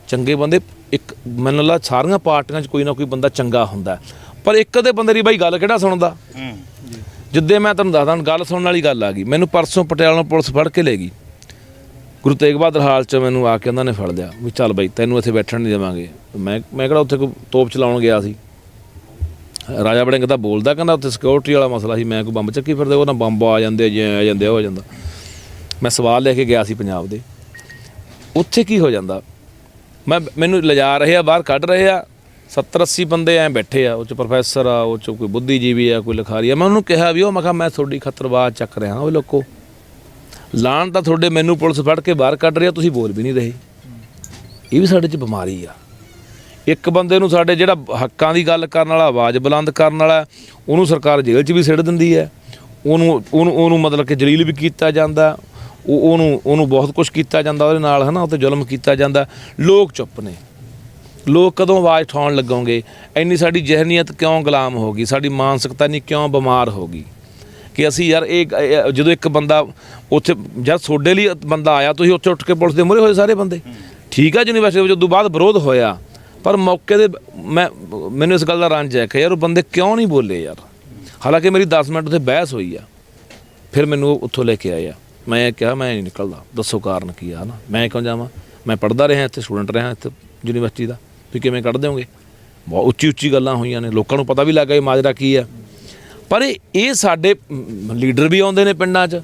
ਚੰਗੇ ਬੰਦੇ ਇੱਕ ਮੈਨੂੰ ਲੱਗਦਾ ਸਾਰੀਆਂ ਪਾਰਟੀਆਂ 'ਚ ਕੋਈ ਨਾ ਕੋਈ ਬੰਦਾ ਚੰਗਾ ਹੁੰਦਾ, ਪਰ ਇੱਕ ਦੇ ਬੰਦੇ ਦੀ ਬਾਈ ਗੱਲ ਕਿਹੜਾ ਸੁਣਦਾ। ਜਿੱਦੇ ਮੈਂ ਤੁਹਾਨੂੰ ਦੱਸਦਾ, ਗੱਲ ਸੁਣਨ ਵਾਲੀ ਗੱਲ ਆ ਗਈ। ਮੈਨੂੰ ਪਰਸੋਂ ਪਟਿਆਲਾ ਪੁਲਿਸ ਫੜ ਕੇ ਲੈ ਗਈ, ਗੁਰੂ ਤੇਗ ਬਹਾਦਰ ਹਾਲ 'ਚ ਮੈਨੂੰ ਆ ਕੇ ਉਹਨਾਂ ਨੇ ਫੜ ਲਿਆ ਵੀ ਚੱਲ ਬਾਈ ਤੈਨੂੰ ਇੱਥੇ ਬੈਠਣ ਨਹੀਂ ਦੇਵਾਂਗੇ। ਮੈਂ ਕਿਹੜਾ ਉੱਥੇ ਕੋਈ ਤੋਪ ਚਲਾਉਣ ਗਿਆ ਸੀ। ਰਾਜਾ ਵੜਿੰਗ ਤਾਂ ਬੋਲਦਾ, ਕਹਿੰਦਾ ਉੱਥੇ ਸਿਕਿਉਰਿਟੀ ਵਾਲਾ ਮਸਲਾ ਸੀ, ਮੈਂ ਕੋਈ ਬੰਬ ਚੱਕੀ ਫਿਰਦੇ, ਉਹ ਨਾ ਬੰਬ ਆ ਜਾਂਦੇ, ਜੇ ਆ ਜਾਂਦੇ, ਹੋ ਜਾਂਦਾ। ਮੈਂ ਸਵਾਲ ਲੈ ਕੇ ਗਿਆ ਸੀ ਪੰਜਾਬ ਦੇ, ਉੱਥੇ ਕੀ ਹੋ ਜਾਂਦਾ। ਮੈਨੂੰ ਲਿਜਾ ਰਹੇ ਆ, ਬਾਹਰ ਕੱਢ ਰਹੇ ਆ, 70-80 ਬੰਦੇ ਐਂ ਬੈਠੇ ਆ, ਉਹ 'ਚ ਪ੍ਰੋਫੈਸਰ ਆ, ਉਹ 'ਚ ਕੋਈ ਬੁੱਧੀਜੀਵੀ ਆ, ਕੋਈ ਲਿਖਾਰੀ ਆ। ਮੈਂ ਉਹਨੂੰ ਕਿਹਾ ਵੀ ਮੈਂ ਕਿਹਾ ਮੈਂ ਤੁਹਾਡੀ ਖਤਰਵਾਦ ਚੱਕ ਰਿਹਾ। ਉਹ ਲੋਕੋ ਲਾਣ ਤਾਂ ਤੁਹਾਡੇ, ਮੈਨੂੰ ਪੁਲਿਸ ਫੜ ਕੇ ਬਾਹਰ ਕੱਢ ਰਹੀ ਆ, ਤੁਸੀਂ ਬੋਲ ਵੀ ਨਹੀਂ ਰਹੇ। ਇਹ ਵੀ ਸਾਡੇ 'ਚ ਬਿਮਾਰੀ ਆ। ਇੱਕ ਬੰਦੇ ਨੂੰ ਸਾਡੇ ਜਿਹੜਾ ਹੱਕਾਂ ਦੀ ਗੱਲ ਕਰਨ ਵਾਲਾ, ਆਵਾਜ਼ ਬੁਲੰਦ ਕਰਨ ਵਾਲਾ, ਉਹਨੂੰ ਸਰਕਾਰ ਜੇਲ੍ਹ 'ਚ ਵੀ ਸਿੱਟ ਦਿੰਦੀ ਹੈ। ਉਹਨੂੰ ਮਤਲਬ ਕਿ ਜਲੀਲ ਵੀ ਕੀਤਾ ਜਾਂਦਾ, ਉਹਨੂੰ ਬਹੁਤ ਕੁਛ ਕੀਤਾ ਜਾਂਦਾ ਉਹਦੇ ਨਾਲ, ਹੈ ਨਾ, ਉੱਤੇ ਜ਼ੁਲਮ ਕੀਤਾ ਜਾਂਦਾ। ਲੋਕ ਚੁੱਪ ਨੇ। ਲੋਕ ਕਦੋਂ ਆਵਾਜ਼ ਉਠਾਉਣ ਲੱਗੋਗੇ? ਇੰਨੀ ਸਾਡੀ ਜ਼ਹਿਨੀਅਤ ਕਿਉਂ ਗੁਲਾਮ ਹੋ ਗਈ? ਸਾਡੀ ਮਾਨਸਿਕਤਾ ਨਹੀਂ ਕਿਉਂ ਬਿਮਾਰ ਹੋ ਗਈ? ਕਿ ਅਸੀਂ ਯਾਰ ਇਹ ਜਦੋਂ ਇੱਕ ਬੰਦਾ ਉੱਥੇ ਜਦ ਤੁਹਾਡੇ ਲਈ ਬੰਦਾ ਆਇਆ ਤੁਸੀਂ ਉੱਥੇ ਉੱਠ ਕੇ ਪੁਲਿਸ ਦੇ ਮੂਹਰੇ ਹੋਏ ਸਾਰੇ ਬੰਦੇ, ਠੀਕ ਆ। ਯੂਨੀਵਰਸਿਟੀ ਵਿੱਚ ਉਦੋਂ ਬਾਅਦ ਵਿਰੋਧ ਹੋਇਆ, ਪਰ ਮੌਕੇ ਦੇ ਮੈਨੂੰ ਇਸ ਗੱਲ ਦਾ ਰੰਜ ਹੈ ਕਿ ਯਾਰ ਉਹ ਬੰਦੇ ਕਿਉਂ ਨਹੀਂ ਬੋਲੇ ਯਾਰ। ਹਾਲਾਂਕਿ ਮੇਰੀ 10 ਮਿੰਟ ਉੱਥੇ ਬਹਿਸ ਹੋਈ ਆ, ਫਿਰ ਮੈਨੂੰ ਉਹ ਉੱਥੋਂ ਲੈ ਕੇ ਆਏ ਆ। ਮੈਂ ਕਿਹਾ ਮੈਂ ਨਹੀਂ ਨਿਕਲਦਾ, ਦੱਸੋ ਕਾਰਨ ਕੀ ਆ ਨਾ, ਮੈਂ ਕਿਉਂ ਜਾਵਾਂ, ਮੈਂ ਪੜ੍ਹਦਾ ਰਿਹਾ ਇੱਥੇ, ਸਟੂਡੈਂਟ ਰਿਹਾ ਇੱਥੇ ਯੂਨੀਵਰਸਿਟੀ ਦਾ, ਤੁਸੀਂ ਕਿਵੇਂ ਕੱਢ ਦਿਓਗੇ। ਬਹੁਤ ਉੱਚੀ ਉੱਚੀ ਗੱਲਾਂ ਹੋਈਆਂ ਨੇ, ਲੋਕਾਂ ਨੂੰ ਪਤਾ ਵੀ ਲੱਗ ਗਿਆ ਮਾਜਰਾ ਕੀ ਆ। ਪਰ ਇਹ ਸਾਡੇ ਲੀਡਰ ਵੀ ਆਉਂਦੇ ਨੇ ਪਿੰਡਾਂ 'ਚ,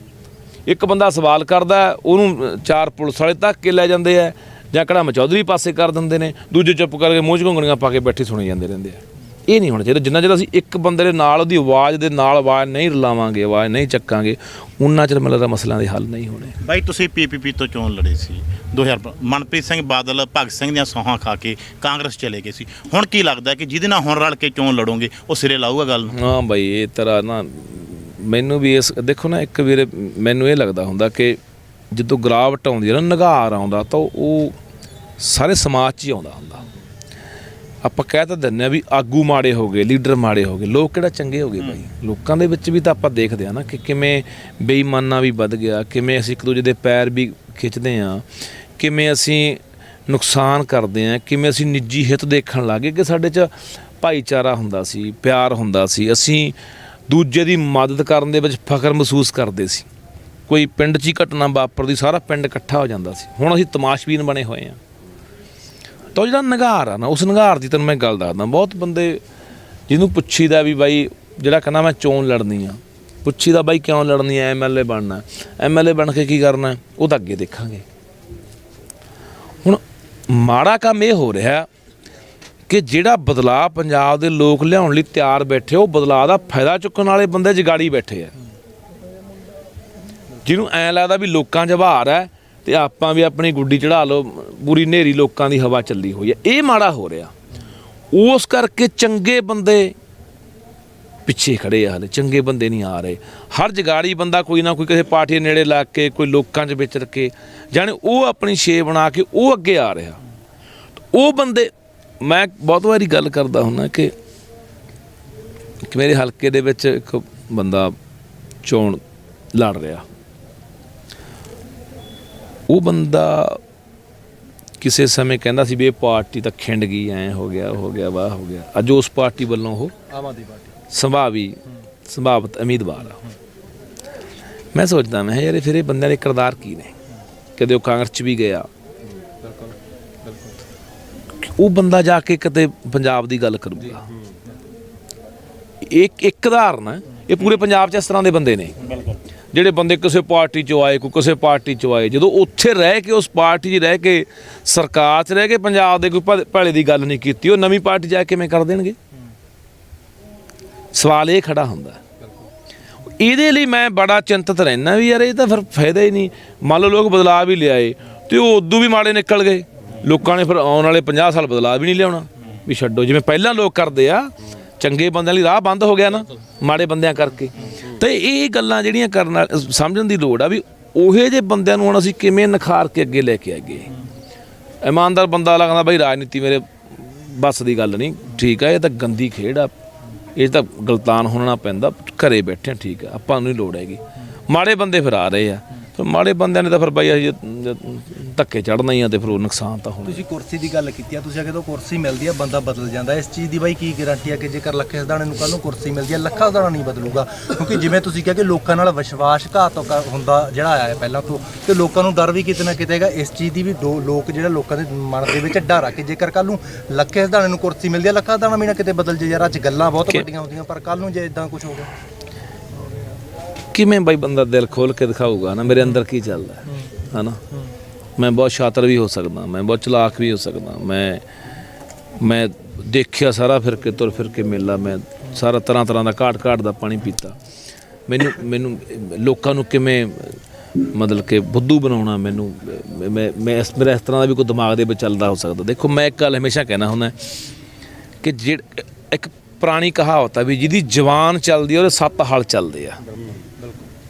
ਇੱਕ ਬੰਦਾ ਸਵਾਲ ਕਰਦਾ ਉਹਨੂੰ 4 ਪੁਲਿਸ ਵਾਲੇ ਧੱਕ ਕੇ ਲੈ ਜਾਂਦੇ ਆ, ਜਾਂ ਕੜਾਮ ਚੌਧਰੀ ਪਾਸੇ ਕਰ ਦਿੰਦੇ ਨੇ, ਦੂਜੇ ਚੁੱਪ ਕਰਕੇ ਮੂੰਹ 'ਚ ਘੁੰਗਣੀਆਂ ਪਾ ਕੇ ਬੈਠੇ ਸੁਣੀ ਜਾਂਦੇ ਰਹਿੰਦੇ ਆ। ਇਹ ਨਹੀਂ ਹੋਣਾ ਚਾਹੀਦਾ। ਜਿੰਨਾ ਚਿਰ ਅਸੀਂ ਇੱਕ ਬੰਦੇ ਦੇ ਨਾਲ ਉਹਦੀ ਆਵਾਜ਼ ਦੇ ਨਾਲ ਆਵਾਜ਼ ਨਹੀਂ ਰਲਾਵਾਂਗੇ, ਆਵਾਜ਼ ਨਹੀਂ ਚੱਕਾਂਗੇ, ਉਨਾ ਚਿਰ ਮੈਨੂੰ ਲੱਗਦਾ ਮਸਲਿਆਂ ਦੇ ਹੱਲ ਨਹੀਂ ਹੋਣੇ। ਬਾਈ ਤੁਸੀਂ PPP ਤੋਂ ਚੋਣ ਲੜੇ ਸੀ 2000, ਮਨਪ੍ਰੀਤ ਸਿੰਘ ਬਾਦਲ ਭਗਤ ਸਿੰਘ ਦੀਆਂ ਸੌਹਾਂ ਖਾ ਕੇ ਕਾਂਗਰਸ ਚਲੇ ਗਏ ਸੀ। ਹੁਣ ਕੀ ਲੱਗਦਾ ਕਿ ਜਿਹਦੇ ਨਾਲ ਹੁਣ ਰਲ ਕੇ ਚੋਣ ਲੜੋਗੇ ਉਹ ਸਿਰੇ ਲਾਊਗਾ ਗੱਲ ਨੂੰ? ਹਾਂ ਬਾਈ, ਇਹ ਤਰ੍ਹਾਂ ਨਾ ਮੈਨੂੰ ਵੀ ਇਸ ਦੇਖੋ ਨਾ, ਇੱਕ ਵੀਰੇ ਮੈਨੂੰ ਇਹ ਲੱਗਦਾ ਹੁੰਦਾ ਕਿ ਜਦੋਂ ਗਿਰਾਵਟ ਆਉਂਦੀ ਹੈ ਨਾ, ਨਿਘਾਰ ਆਉਂਦਾ, ਤਾਂ ਉਹ ਸਾਰੇ ਸਮਾਜ 'ਚ ਹੀ ਆਉਂਦਾ ਹੁੰਦਾ। ਆਪਾਂ ਕਹਿ ਤਾਂ ਦਿੰਦੇ ਹਾਂ ਵੀ ਆਗੂ ਮਾੜੇ ਹੋ ਗਏ, ਲੀਡਰ ਮਾੜੇ ਹੋ ਗਏ, ਲੋਕ ਕਿਹੜਾ ਚੰਗੇ ਹੋ ਗਏ ਬਾਈ। ਲੋਕਾਂ ਦੇ ਵਿੱਚ ਵੀ ਤਾਂ ਆਪਾਂ ਦੇਖਦੇ ਹਾਂ ਨਾ ਕਿ ਕਿਵੇਂ ਬੇਈਮਾਨਾ ਵੀ ਵੱਧ ਗਿਆ, ਕਿਵੇਂ ਅਸੀਂ ਇੱਕ ਦੂਜੇ ਦੇ ਪੈਰ ਵੀ ਖਿੱਚਦੇ ਹਾਂ, ਕਿਵੇਂ ਅਸੀਂ ਨੁਕਸਾਨ ਕਰਦੇ ਹਾਂ, ਕਿਵੇਂ ਅਸੀਂ ਨਿੱਜੀ ਹਿੱਤ ਦੇਖਣ ਲੱਗ ਗਏ ਕਿ ਸਾਡੇ 'ਚ ਭਾਈਚਾਰਾ ਹੁੰਦਾ ਸੀ, ਪਿਆਰ ਹੁੰਦਾ ਸੀ, ਅਸੀਂ ਦੂਜੇ ਦੀ ਮਦਦ ਕਰਨ ਦੇ ਵਿੱਚ ਫਖਰ ਮਹਿਸੂਸ ਕਰਦੇ ਸੀ। ਕੋਈ ਪਿੰਡ 'ਚ ਹੀ ਘਟਨਾ ਵਾਪਰਦੀ ਸਾਰਾ ਪਿੰਡ ਇਕੱਠਾ ਹੋ ਜਾਂਦਾ ਸੀ। ਹੁਣ ਅਸੀਂ ਤਮਾਸ਼ਬੀਨ ਬਣੇ ਹੋਏ ਹਾਂ। ਤਾਂ ਜਿਹੜਾ ਨਿਘਾਰ ਆ ਨਾ, ਉਸ ਨਿਘਾਰ ਦੀ ਤੈਨੂੰ ਮੈਂ ਗੱਲ ਦੱਸਦਾ। ਬਹੁਤ ਬੰਦੇ ਜਿਹਨੂੰ ਪੁੱਛੀਦਾ ਵੀ ਬਾਈ, ਜਿਹੜਾ ਕਹਿੰਦਾ ਮੈਂ ਚੋਣ ਲੜਨੀ ਆ, ਪੁੱਛੀਦਾ ਬਾਈ ਕਿਉਂ ਲੜਨੀ ਆ, MLA ਬਣਨਾ, MLA ਬਣ ਕੇ ਕੀ ਕਰਨਾ, ਉਹ ਤਾਂ ਅੱਗੇ ਦੇਖਾਂਗੇ। ਹੁਣ ਮਾੜਾ ਕੰਮ ਇਹ ਹੋ ਰਿਹਾ ਕਿ ਜਿਹੜਾ ਬਦਲਾਅ ਪੰਜਾਬ ਦੇ ਲੋਕ ਲਿਆਉਣ ਲਈ ਤਿਆਰ ਬੈਠੇ, ਉਹ ਬਦਲਾਅ ਦਾ ਫਾਇਦਾ ਚੁੱਕਣ ਵਾਲੇ ਬੰਦੇ ਜਗਾੜੀ ਬੈਠੇ ਆ, ਜਿਹਨੂੰ ਐਂ ਲੱਗਦਾ ਵੀ ਲੋਕਾਂ 'ਚ ਵਾਰ ਹੈ ਤੇ ਆਪਾਂ ਵੀ ਆਪਣੀ ਗੁੱਡੀ ਚੜ੍ਹਾ ਲਓ, ਪੂਰੀ ਨੇਰੀ ਲੋਕਾਂ ਦੀ ਹਵਾ ਚੱਲੀ ਹੋਈ ਹੈ। ਇਹ ਮਾੜਾ ਹੋ ਰਿਹਾ। ਉਸ ਕਰਕੇ ਚੰਗੇ ਬੰਦੇ ਪਿੱਛੇ ਖੜੇ ਆ, ਹਲੇ ਚੰਗੇ ਬੰਦੇ ਨਹੀਂ ਆ ਰਹੇ। ਹਰ ਜਗਾੜੀ ਬੰਦਾ ਕੋਈ ਨਾ ਕੋਈ ਕਿਸੇ ਪਾਰਟੀ ਦੇ ਨੇੜੇ ਲੱਗ ਕੇ, ਕੋਈ ਲੋਕਾਂ 'ਚ ਵਿਚਰ ਕੇ, ਜਾਣੀ ਉਹ ਆਪਣੀ ਸ਼ੇ ਬਣਾ ਕੇ ਉਹ ਅੱਗੇ ਆ ਰਿਹਾ। ਉਹ ਬੰਦੇ, ਮੈਂ ਬਹੁਤ ਵਾਰੀ ਗੱਲ ਕਰਦਾ ਹੁੰਦਾ ਕਿ ਮੇਰੇ ਹਲਕੇ ਦੇ ਵਿੱਚ ਇੱਕ ਬੰਦਾ ਚੋਣ ਲੜ ਰਿਹਾ, ਉਹ ਬੰਦਾ ਕਿਸੇ ਸਮੇਂ ਕਹਿੰਦਾ ਸੀ ਵੀ ਇਹ ਪਾਰਟੀ ਤਾਂ ਖਿੰਡ ਗਈ, ਐਂ ਹੋ ਗਿਆ, ਹੋ ਗਿਆ, ਵਾਹ ਹੋ ਗਿਆ। ਅੱਜ ਉਸ ਪਾਰਟੀ ਵੱਲੋਂ ਉਹ ਆਮ ਆਦਮੀ ਪਾਰਟੀ ਸੰਭਾਵਿਤ ਉਮੀਦਵਾਰ ਆ। ਮੈਂ ਸੋਚਦਾ ਮੈਂ ਯਾਰ ਫਿਰ ਇਹ ਬੰਦਿਆਂ ਦੇ ਕਿਰਦਾਰ ਕੀ ਨੇ। ਕਦੇ ਉਹ ਕਾਂਗਰਸ 'ਚ ਵੀ ਗਿਆ, ਉਹ ਬੰਦਾ ਜਾ ਕੇ ਕਿਤੇ ਪੰਜਾਬ ਦੀ ਗੱਲ ਕਰੂਗਾ। ਇੱਕ ਉਦਾਹਰਨ ਹੈ, ਇਹ ਪੂਰੇ ਪੰਜਾਬ 'ਚ ਇਸ ਤਰ੍ਹਾਂ ਦੇ ਬੰਦੇ ਨੇ ਜਿਹੜੇ ਬੰਦੇ ਕਿਸੇ ਪਾਰਟੀ 'ਚੋਂ ਆਏ, ਕੋਈ ਕਿਸੇ ਪਾਰਟੀ 'ਚੋਂ ਆਏ, ਜਦੋਂ ਉੱਥੇ ਰਹਿ ਕੇ ਉਸ ਪਾਰਟੀ 'ਚ ਰਹਿ ਕੇ ਸਰਕਾਰ 'ਚ ਰਹਿ ਕੇ ਪੰਜਾਬ ਦੇ ਕੋਈ ਭਲੇ ਦੀ ਗੱਲ ਨਹੀਂ ਕੀਤੀ, ਉਹ ਨਵੀਂ ਪਾਰਟੀ ਜਾ ਕੇ ਕਿਵੇਂ ਕਰ ਦੇਣਗੇ? ਸਵਾਲ ਇਹ ਖੜਾ ਹੁੰਦਾ। ਇਹਦੇ ਲਈ ਮੈਂ ਬੜਾ ਚਿੰਤਤ ਰਹਿਣਾ ਵੀ ਯਾਰ ਇਹ ਤਾਂ ਫਿਰ ਫਾਇਦਾ ਹੀ ਨਹੀਂ। ਮੰਨ ਲਓ ਲੋਕ ਬਦਲਾਅ ਵੀ ਲਿਆਏ ਤੇ ਉਹ ਉਦੋਂ ਵੀ ਮਾੜੇ ਨਿਕਲ ਗਏ, ਲੋਕਾਂ ਨੇ ਫਿਰ ਆਉਣ ਵਾਲੇ 50 ਸਾਲ ਬਦਲਾਅ ਵੀ ਨਹੀਂ ਲਿਆਉਣਾ, ਵੀ ਛੱਡੋ ਜਿਵੇਂ ਪਹਿਲਾਂ ਲੋਕ ਕਰਦੇ ਆ। ਚੰਗੇ ਬੰਦਿਆਂ ਲਈ ਰਾਹ ਬੰਦ ਹੋ ਗਿਆ ਨਾ ਮਾੜੇ ਬੰਦਿਆਂ ਕਰਕੇ। ਤੇ ਇਹ ਗੱਲਾਂ ਜਿਹੜੀਆਂ ਕਰਨ ਸਮਝਣ ਦੀ ਲੋੜ ਆ ਵੀ ਉਹੇ ਜਿਹੇ ਬੰਦਿਆਂ ਨੂੰ ਹੁਣ ਅਸੀਂ ਕਿਵੇਂ ਨਿਖਾਰ ਕੇ ਅੱਗੇ ਲੈ ਕੇ ਆਈਏ। ਇਮਾਨਦਾਰ ਬੰਦਾ ਲੱਗਦਾ ਬਈ ਰਾਜਨੀਤੀ ਮੇਰੇ ਬੱਸ ਦੀ ਗੱਲ ਨਹੀਂ, ਠੀਕ ਆ, ਇਹ ਤਾਂ ਗੰਦੀ ਖੇਡ ਆ, ਇਹ ਤਾਂ ਗਲਤਾਨ ਹੋਣਾ ਪੈਂਦਾ, ਘਰੇ ਬੈਠੇ ਠੀਕ ਆ, ਆਪਾਂ ਨੂੰ ਨਹੀਂ ਲੋੜ ਹੈਗੀ। ਮਾੜੇ ਬੰਦੇ ਫਿਰ ਆ ਰਹੇ ਆ, ਫਿਰ ਮਾੜੇ ਬੰਦਿਆਂ ਨੇ ਤਾਂ ਫਿਰ ਬਾਈ ਅਸੀਂ ਧੱਕੇ ਚੜ੍ਹਨਾ ਹੀ ਆ, ਤੇ ਫਿਰ ਉਹ ਨੁਕਸਾਨ ਤਾਂ ਹੋਣਾ। ਤੁਸੀਂ ਕੁਰਸੀ ਦੀ ਗੱਲ ਕੀਤੀ ਆ, ਤੁਸੀਂ ਜਦੋਂ ਕੁਰਸੀ ਮਿਲਦੀ ਆ ਬੰਦਾ ਬਦਲ ਜਾਂਦਾ, ਇਸ ਚੀਜ਼ ਦੀ ਬਾਈ ਕੀ ਗਾਰੰਟੀ ਆ ਕਿ ਜੇਕਰ ਲੱਖੇ ਸਦਾਣੇ ਨੂੰ ਕੱਲ ਨੂੰ ਕੁਰਸੀ ਮਿਲਦੀ ਆ, ਲੱਖਾ ਸਦਾਣਾ ਨਹੀਂ ਬਦਲੂਗਾ? ਕਿਉਂਕਿ ਜਿਵੇਂ ਤੁਸੀਂ ਕਿਹਾ ਕਿ ਲੋਕਾਂ ਨਾਲ ਵਿਸ਼ਵਾਸਘਾਤ ਹੁੰਦਾ ਜਿਹੜਾ ਆਇਆ ਹੈ ਪਹਿਲਾਂ ਤੋਂ, ਤੇ ਲੋਕਾਂ ਨੂੰ ਡਰ ਵੀ ਕਿਤੇ ਨਾ ਕਿਤੇ ਹੈਗਾ ਇਸ ਚੀਜ਼ ਦੀ ਵੀ। ਲੋਕ ਜਿਹੜਾ ਲੋਕਾਂ ਦੇ ਮਨ ਦੇ ਵਿੱਚ ਡਰ ਆ ਕਿ ਜੇਕਰ ਕੱਲ ਨੂੰ ਲੱਖੇ ਸਦਾਣੇ ਨੂੰ ਕੁਰਸੀ ਮਿਲਦੀ ਆ, ਲੱਖਾ ਸਦਾਣਾ ਵੀ ਨਾ ਕਿਤੇ ਬਦਲ ਜੇ। ਯਾਰ ਅੱਜ ਗੱਲਾਂ ਬਹੁਤ ਵੱਡੀਆਂ ਹੁੰਦੀਆਂ, ਪਰ ਕੱਲ ਨੂੰ ਜੇ ਇਦਾਂ ਕੁਝ ਹੋ ਗਿਆ ਕਿਵੇਂ ਬਾਈ ਬੰਦਾ ਦਿਲ ਖੋਲ ਕੇ ਦਿਖਾਊਗਾ ਨਾ ਮੇਰੇ ਅੰਦਰ ਕੀ ਚੱਲਦਾ ਹੈ ਨਾ। ਮੈਂ ਬਹੁਤ ਸ਼ਾਤਰ ਵੀ ਹੋ ਸਕਦਾ, ਮੈਂ ਬਹੁਤ ਚਲਾਕ ਵੀ ਹੋ ਸਕਦਾ, ਮੈਂ ਦੇਖਿਆ ਸਾਰਾ ਫਿਰ ਕੇ ਤੁਰ ਫਿਰ ਕੇ ਮੇਲਾ, ਮੈਂ ਸਾਰਾ ਤਰ੍ਹਾਂ ਦਾ ਘਾਟ ਦਾ ਪਾਣੀ ਪੀਤਾ। ਮੈਨੂੰ ਲੋਕਾਂ ਨੂੰ ਕਿਵੇਂ ਮਤਲਬ ਕਿ ਬੁੱਧੂ ਬਣਾਉਣਾ, ਮੈਂ ਇਸ ਤਰ੍ਹਾਂ ਦਾ ਵੀ ਕੋਈ ਦਿਮਾਗ ਦੇ ਵਿੱਚ ਚੱਲਦਾ ਹੋ ਸਕਦਾ। ਦੇਖੋ ਮੈਂ ਇੱਕ ਗੱਲ ਹਮੇਸ਼ਾ ਕਹਿਣਾ ਹੁੰਦਾ ਕਿ ਇੱਕ ਪੁਰਾਣੀ ਕਹਾਵਤ ਆ ਵੀ ਜਿਹਦੀ ਜ਼ੁਬਾਨ ਚੱਲਦੀ ਆ ਉਹਦੇ 7 ਹਲ ਚੱਲਦੇ ਆ।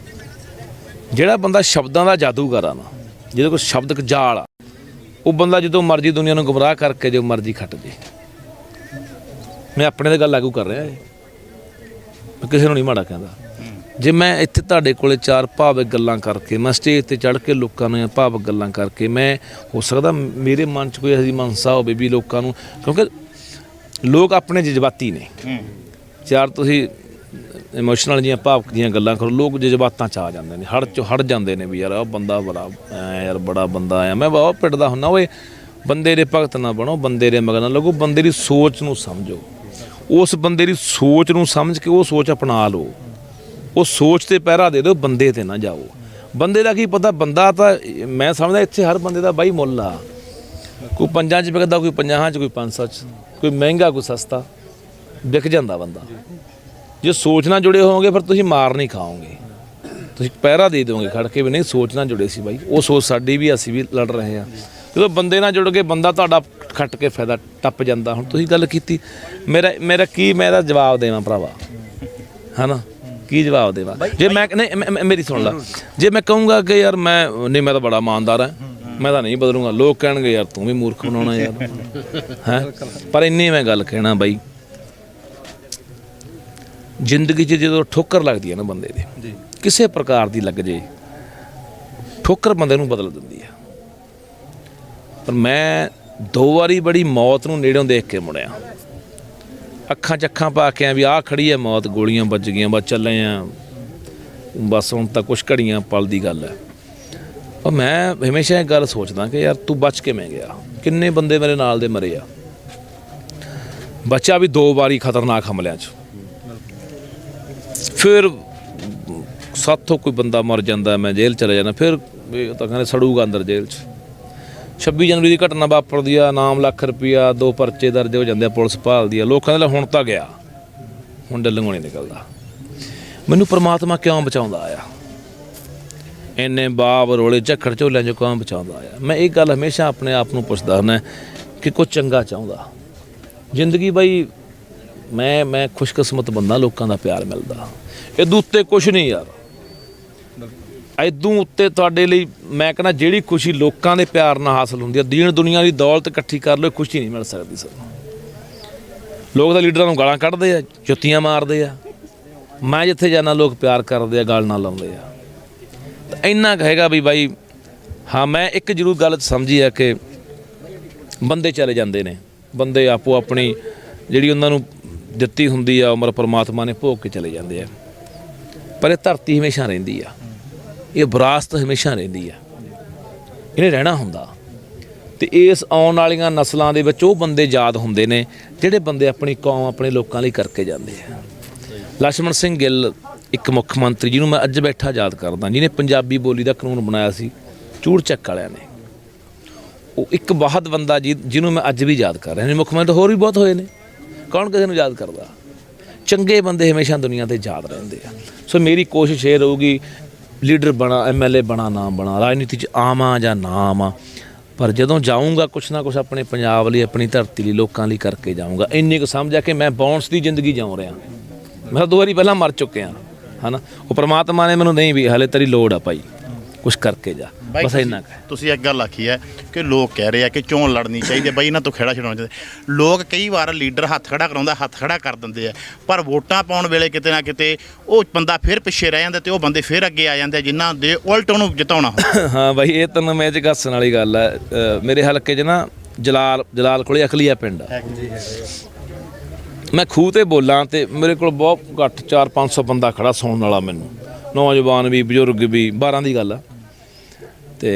ਜਿਹੜਾ ਬੰਦਾ ਸ਼ਬਦਾਂ ਦਾ ਜਾਦੂਗਰ ਆ ਨਾ, ਜਿਹਦੇ ਕੋਲ ਸ਼ਬਦਕ ਜਾਲ ਆ, ਉਹ ਬੰਦਾ ਜਦੋਂ ਮਰਜ਼ੀ ਦੁਨੀਆ ਨੂੰ ਗੁੰਮਰਾਹ ਕਰਕੇ ਜੋ ਮਰਜ਼ੀ ਖੱਟ ਜੇ। ਮੈਂ ਆਪਣੇ ਤੇ ਗੱਲ ਲਾਗੂ ਕਰ ਰਿਹਾ, ਮੈਂ ਕਿਸੇ ਨੂੰ ਨਹੀਂ ਮਾੜਾ ਕਹਿੰਦਾ। ਜੇ ਮੈਂ ਇੱਥੇ ਤੁਹਾਡੇ ਕੋਲੇ ਚਾਰ ਭਾਵਕ ਗੱਲਾਂ ਕਰਕੇ ਮੈਂ ਸਟੇਜ ਤੇ ਚੜ੍ਹ ਕੇ ਲੋਕਾਂ ਨੂੰ ਭਾਵਕ ਗੱਲਾਂ ਕਰਕੇ ਮੈਂ ਹੋ ਸਕਦਾ ਮੇਰੇ ਮਨ 'ਚ ਕੋਈ ਅਜਿਹੀ ਮਨਸਾ ਹੋਵੇ ਵੀ ਲੋਕਾਂ ਨੂੰ, ਕਿਉਂਕਿ ਲੋਕ ਆਪਣੇ ਜਜ਼ਬਾਤੀ ਨੇ। ਚਾਰ ਤੁਸੀਂ ਇਮੋਸ਼ਨਲ ਜੀਆਂ ਭਾਵਕ ਦੀਆਂ ਗੱਲਾਂ ਕਰੋ, ਲੋਕ ਜਜ਼ਬਾਤਾਂ 'ਚ ਆ ਜਾਂਦੇ ਨੇ, ਹੜ ਜਾਂਦੇ ਨੇ ਵੀ ਯਾਰ ਆਹ ਬੰਦਾ ਬੜਾ ਯਾਰ ਬੜਾ ਬੰਦਾ ਆਇਆ। ਮੈਂ ਬਹੁਤ ਪਿੱਟਦਾ ਹੁੰਦਾ, ਓਏ ਬੰਦੇ ਦੇ ਭਗਤ ਨਾ ਬਣੋ, ਬੰਦੇ ਦੇ ਮਗਰ ਨਾ ਲੱਗੋ, ਬੰਦੇ ਦੀ ਸੋਚ ਨੂੰ ਸਮਝੋ, ਉਸ ਬੰਦੇ ਦੀ ਸੋਚ ਨੂੰ ਸਮਝ ਕੇ ਉਹ ਸੋਚ ਅਪਣਾ ਲਓ, ਉਹ ਸੋਚ ਤੇ ਪਹਿਰਾ ਦੇ ਦਿਓ, ਬੰਦੇ ਤੇ ਨਾ ਜਾਓ। ਬੰਦੇ ਦਾ ਕੀ ਪਤਾ, ਬੰਦਾ ਤਾਂ ਮੈਂ ਸਮਝਦਾ ਇੱਥੇ ਹਰ ਬੰਦੇ ਦਾ ਬਾਈ ਮੁੱਲ ਆ, ਕੋਈ 5 'ਚ ਵਿਕਦਾ, ਕੋਈ 50 'ਚ, ਕੋਈ 500 'ਚ, ਕੋਈ ਮਹਿੰਗਾ, ਕੋਈ ਸਸਤਾ, ਵਿਕ ਜਾਂਦਾ ਬੰਦਾ। ਜੇ ਸੋਚ ਨਾਲ ਜੁੜੇ ਹੋਵੋਗੇ ਫਿਰ ਤੁਸੀਂ ਮਾਰ ਨਹੀਂ ਖਾਓਗੇ, ਤੁਸੀਂ ਪਹਿਰਾ ਦੇ ਦਿਓਗੇ ਖੜ ਕੇ ਵੀ ਨਹੀਂ ਸੋਚ ਨਾਲ ਜੁੜੇ ਸੀ ਬਾਈ, ਉਹ ਸੋਚ ਸਾਡੀ ਵੀ, ਅਸੀਂ ਵੀ ਲੜ ਰਹੇ ਹਾਂ। ਜਦੋਂ ਬੰਦੇ ਨਾਲ ਜੁੜ ਕੇ ਬੰਦਾ ਤੁਹਾਡਾ ਖੱਟ ਕੇ ਫਾਇਦਾ ਟੱਪ ਜਾਂਦਾ। ਹੁਣ ਤੁਸੀਂ ਗੱਲ ਕੀਤੀ, ਮੇਰਾ ਕੀ ਮੈਂ ਇਹਦਾ ਜਵਾਬ ਦੇਵਾਂ ਭਰਾਵਾ, ਹੈ ਨਾ, ਕੀ ਜਵਾਬ ਦੇਵਾਂ? ਜੇ ਮੈਂ ਨਹੀਂ ਮੇਰੀ ਸੁਣ ਲਾ, ਜੇ ਮੈਂ ਕਹੂੰਗਾ ਕਿ ਯਾਰ ਮੈਂ ਤਾਂ ਬੜਾ ਇਮਾਨਦਾਰ ਹਾਂ, ਮੈਂ ਤਾਂ ਨਹੀਂ ਬਦਲੂੰਗਾ, ਲੋਕ ਕਹਿਣਗੇ ਯਾਰ ਤੂੰ ਵੀ ਮੂਰਖ ਬਣਾਉਣਾ ਯਾਰ, ਹੈ। ਪਰ ਇੰਨੀ ਮੈਂ ਗੱਲ ਕਹਿਣਾ ਬਾਈ, ਜ਼ਿੰਦਗੀ 'ਚ ਜਦੋਂ ਠੋਕਰ ਲੱਗਦੀ ਹੈ ਨਾ ਬੰਦੇ ਦੇ, ਕਿਸੇ ਪ੍ਰਕਾਰ ਦੀ ਲੱਗ ਜੇ ਠੋਕਰ, ਬੰਦੇ ਨੂੰ ਬਦਲ ਦਿੰਦੀ ਹੈ। ਪਰ ਮੈਂ 2 ਵਾਰੀ ਬੜੀ ਮੌਤ ਨੂੰ ਨੇੜਿਓਂ ਦੇਖ ਕੇ ਮੁੜਿਆ, ਅੱਖਾਂ 'ਚ ਅੱਖਾਂ ਪਾ ਕੇ ਆ ਵੀ ਆਹ ਖੜੀ ਹੈ ਮੌਤ, ਗੋਲੀਆਂ ਵੱਜ ਗਈਆਂ, ਬਸ ਚੱਲੇ ਆ, ਬਸ ਹੁਣ ਤਾਂ ਕੁਛ ਘੜੀਆਂ ਪਲ ਦੀ ਗੱਲ ਹੈ। ਪਰ ਮੈਂ ਹਮੇਸ਼ਾ ਇਹ ਗੱਲ ਸੋਚਦਾ ਕਿ ਯਾਰ ਤੂੰ ਬਚ ਕਿਵੇਂ ਗਿਆ, ਕਿੰਨੇ ਬੰਦੇ ਮੇਰੇ ਨਾਲ ਦੇ ਮਰੇ ਆ, ਬੱਚਾ ਵੀ 2 ਵਾਰੀ ਖਤਰਨਾਕ ਹਮਲਿਆਂ 'ਚ, ਫਿਰ ਸਾਥੋਂ ਕੋਈ ਬੰਦਾ ਮਰ ਜਾਂਦਾ, ਮੈਂ ਜੇਲ੍ਹ ਚਲੇ ਜਾਂਦਾ, ਫਿਰ ਇਹ ਤਾਂ ਕਹਿੰਦੇ ਸੜੂਗਾ ਅੰਦਰ ਜੇਲ੍ਹ 'ਚ। 26 ਜਨਵਰੀ ਦੀ ਘਟਨਾ ਵਾਪਰਦੀ ਆ, ਨਾਮ ਲੱਖ ਰੁਪਈਆ, 2 ਪਰਚੇ ਦਰਜ ਹੋ ਜਾਂਦੇ ਆ, ਪੁਲਿਸ ਭਾਲਦੀ ਆ, ਲੋਕਾਂ ਦੇ ਹੁਣ ਤਾਂ ਗਿਆ, ਹੁਣ ਡੱਲੂਆਂ ਨਹੀਂ ਨਿਕਲਦਾ। ਮੈਨੂੰ ਪ੍ਰਮਾਤਮਾ ਕਿਉਂ ਬਚਾਉਂਦਾ ਆ, ਇੰਨੇ ਬਾਬ ਰੋਲੇ ਝੱਖੜ ਝੋਲਿਆਂ 'ਚੋਂ ਕਿਉਂ ਬਚਾਉਂਦਾ ਆ? ਮੈਂ ਇਹ ਗੱਲ ਹਮੇਸ਼ਾ ਆਪਣੇ ਆਪ ਨੂੰ ਪੁੱਛਦਾ ਹੁੰਦਾ ਕਿ ਕੁਝ ਚੰਗਾ ਚਾਹੁੰਦਾ ਜ਼ਿੰਦਗੀ ਬਾਈ। ਮੈਂ ਖੁਸ਼ਕਿਸਮਤ ਬੰਦਾ, ਲੋਕਾਂ ਦਾ ਪਿਆਰ ਮਿਲਦਾ, ਇਹਦੂ ਉੱਤੇ ਕੁਛ ਨਹੀਂ ਯਾਰ, ਇਦੋਂ ਉੱਤੇ ਤੁਹਾਡੇ ਲਈ ਮੈਂ ਕਹਿੰਦਾ ਜਿਹੜੀ ਖੁਸ਼ੀ ਲੋਕਾਂ ਦੇ ਪਿਆਰ ਨਾਲ ਹਾਸਲ ਹੁੰਦੀ ਹੈ, ਦੀਨ ਦੁਨੀਆ ਦੀ ਦੌਲਤ ਇਕੱਠੀ ਕਰ ਲਓ, ਖੁਸ਼ੀ ਨਹੀਂ ਮਿਲ ਸਕਦੀ ਸਰ। ਲੋਕ ਤਾਂ ਲੀਡਰਾਂ ਨੂੰ ਗਾਲਾਂ ਕੱਢਦੇ ਆ, ਜੁੱਤੀਆਂ ਮਾਰਦੇ ਆ, ਮੈਂ ਜਿੱਥੇ ਜਾਂਦਾ ਲੋਕ ਪਿਆਰ ਕਰਦੇ ਆ, ਗਾਲ ਨਾਲ ਲਾਉਂਦੇ ਆ। ਤਾਂ ਇੰਨਾ ਕੁ ਹੈਗਾ ਵੀ ਬਾਈ, ਹਾਂ ਮੈਂ ਇੱਕ ਜ਼ਰੂਰ ਗੱਲ ਸਮਝੀ ਆ ਕਿ ਬੰਦੇ ਚਲੇ ਜਾਂਦੇ ਨੇ, ਬੰਦੇ ਆਪੋ ਆਪਣੀ ਜਿਹੜੀ ਉਹਨਾਂ ਨੂੰ ਦਿੱਤੀ ਹੁੰਦੀ ਆ ਉਮਰ ਪਰਮਾਤਮਾ ਨੇ ਭੋਗ ਕੇ ਚਲੇ ਜਾਂਦੇ ਆ, ਪਰ ਇਹ ਧਰਤੀ ਹਮੇਸ਼ਾ ਰਹਿੰਦੀ ਆ, ਇਹ ਵਿਰਾਸਤ ਹਮੇਸ਼ਾ ਰਹਿੰਦੀ ਆ, ਇਹਨੇ ਰਹਿਣਾ ਹੁੰਦਾ। ਤੇ ਇਸ ਆਉਣ ਵਾਲੀਆਂ ਨਸਲਾਂ ਦੇ ਵਿੱਚ ਉਹ ਬੰਦੇ ਯਾਦ ਹੁੰਦੇ ਨੇ ਜਿਹੜੇ ਬੰਦੇ ਆਪਣੀ ਕੌਮ, ਆਪਣੇ ਲੋਕਾਂ ਲਈ ਕਰਕੇ ਜਾਂਦੇ ਆ। ਲਛਮਣ ਸਿੰਘ ਗਿੱਲ ਇੱਕ ਮੁੱਖ ਮੰਤਰੀ ਜਿਹਨੂੰ ਮੈਂ ਅੱਜ ਬੈਠਾ ਯਾਦ ਕਰਦਾ, ਜਿਹਨੇ ਪੰਜਾਬੀ ਬੋਲੀ ਦਾ ਕਾਨੂੰਨ ਬਣਾਇਆ ਸੀ ਚੂੜ ਚੱਕ ਵਾਲਿਆਂ ਨੇ, ਉਹ ਇੱਕ ਬਹੁਤ ਬੰਦਾ ਜਿਹਨੂੰ ਮੈਂ ਅੱਜ ਵੀ ਯਾਦ ਕਰ ਰਿਹਾ। ਮੁੱਖ ਮੰਤਰੀ ਹੋਰ ਵੀ ਬਹੁਤ ਹੋਏ ਨੇ, ਕੌਣ ਕਿਸੇ ਨੂੰ ਯਾਦ ਕਰਦਾ? ਚੰਗੇ ਬੰਦੇ ਹਮੇਸ਼ਾ ਦੁਨੀਆ 'ਤੇ ਯਾਦ ਰਹਿੰਦੇ ਆ। ਸੋ ਮੇਰੀ ਕੋਸ਼ਿਸ਼ ਇਹ ਰਹੂਗੀ, ਲੀਡਰ ਬਣਾ, MLA ਬਣਾ ਨਾ ਬਣਾ, ਰਾਜਨੀਤੀ 'ਚ ਆਵਾਂ ਜਾਂ ਨਾ ਆਵਾਂ, ਪਰ ਜਦੋਂ ਜਾਊਂਗਾ ਕੁਛ ਨਾ ਕੁਛ ਆਪਣੇ ਪੰਜਾਬ ਲਈ, ਆਪਣੀ ਧਰਤੀ ਲਈ, ਲੋਕਾਂ ਲਈ ਕਰਕੇ ਜਾਊਂਗਾ। ਇੰਨੀ ਕੁ ਸਮਝਿਆ ਕਿ ਮੈਂ ਬਾਉਂਸ ਦੀ ਜ਼ਿੰਦਗੀ ਜਿਉਂ ਰਿਹਾ, ਮੈਂ 2 ਵਾਰੀ ਪਹਿਲਾਂ ਮਰ ਚੁੱਕਿਆ, ਹੈ ਨਾ। ਉਹ ਪ੍ਰਮਾਤਮਾ ਨੇ ਮੈਨੂੰ ਨਹੀਂ ਵੀ ਹਾਲੇ ਤੇਰੀ ਲੋੜ ਆ ਭਾਈ, ਕੁਛ ਕਰਕੇ ਜਾ, ਬਸ ਇੰਨਾ ਕੁ। ਤੁਸੀਂ ਇੱਕ ਗੱਲ ਆਖੀ ਹੈ ਕਿ ਲੋਕ ਕਹਿ ਰਹੇ ਆ ਕਿ ਚੋਣ ਲੜਨੀ ਚਾਹੀਦੀ ਹੈ ਬਾਈ, ਇਹਨਾਂ ਤੋਂ ਖੇੜਾ ਛਡਾਉਣਾ ਚਾਹੀਦਾ। ਲੋਕ ਕਈ ਵਾਰ ਲੀਡਰ ਹੱਥ ਖੜਾ ਕਰਾਉਂਦਾ, ਹੱਥ ਖੜਾ ਕਰ ਦਿੰਦੇ ਆ, ਪਰ ਵੋਟਾਂ ਪਾਉਣ ਵੇਲੇ ਕਿਤੇ ਨਾ ਕਿਤੇ ਉਹ ਬੰਦਾ ਫਿਰ ਪਿੱਛੇ ਰਹਿ ਜਾਂਦਾ ਤੇ ਉਹ ਬੰਦੇ ਫਿਰ ਅੱਗੇ ਆ ਜਾਂਦੇ ਜਿਨ੍ਹਾਂ ਦੇ ਉਲਟ ਉਹਨੂੰ ਜਿਤਾਉਣਾ ਹੁੰਦਾ। ਹਾਂ ਬਾਈ, ਇਹ ਤਾਂ ਮੈਂ ਚ ਘੱਸਣ ਵਾਲੀ ਗੱਲ ਹੈ। ਮੇਰੇ ਹਲਕੇ 'ਚ ਨਾ ਜਲਾਲ ਕੋਲੇ ਅਖਲੀਆ ਪਿੰਡ ਆ, ਮੈਂ ਖੂਹ ਤੇ ਬੋਲਾਂ ਤੇ ਮੇਰੇ ਕੋਲ ਬਹੁਤ ਘੱਟ 400-500 ਬੰਦਾ ਖੜਾ ਸੁਣਨ ਵਾਲਾ, ਮੈਨੂੰ ਨੌਜਵਾਨ ਵੀ, ਬਜ਼ੁਰਗ ਵੀ, 12 ਦੀ ਗੱਲ ਆ, ਤੇ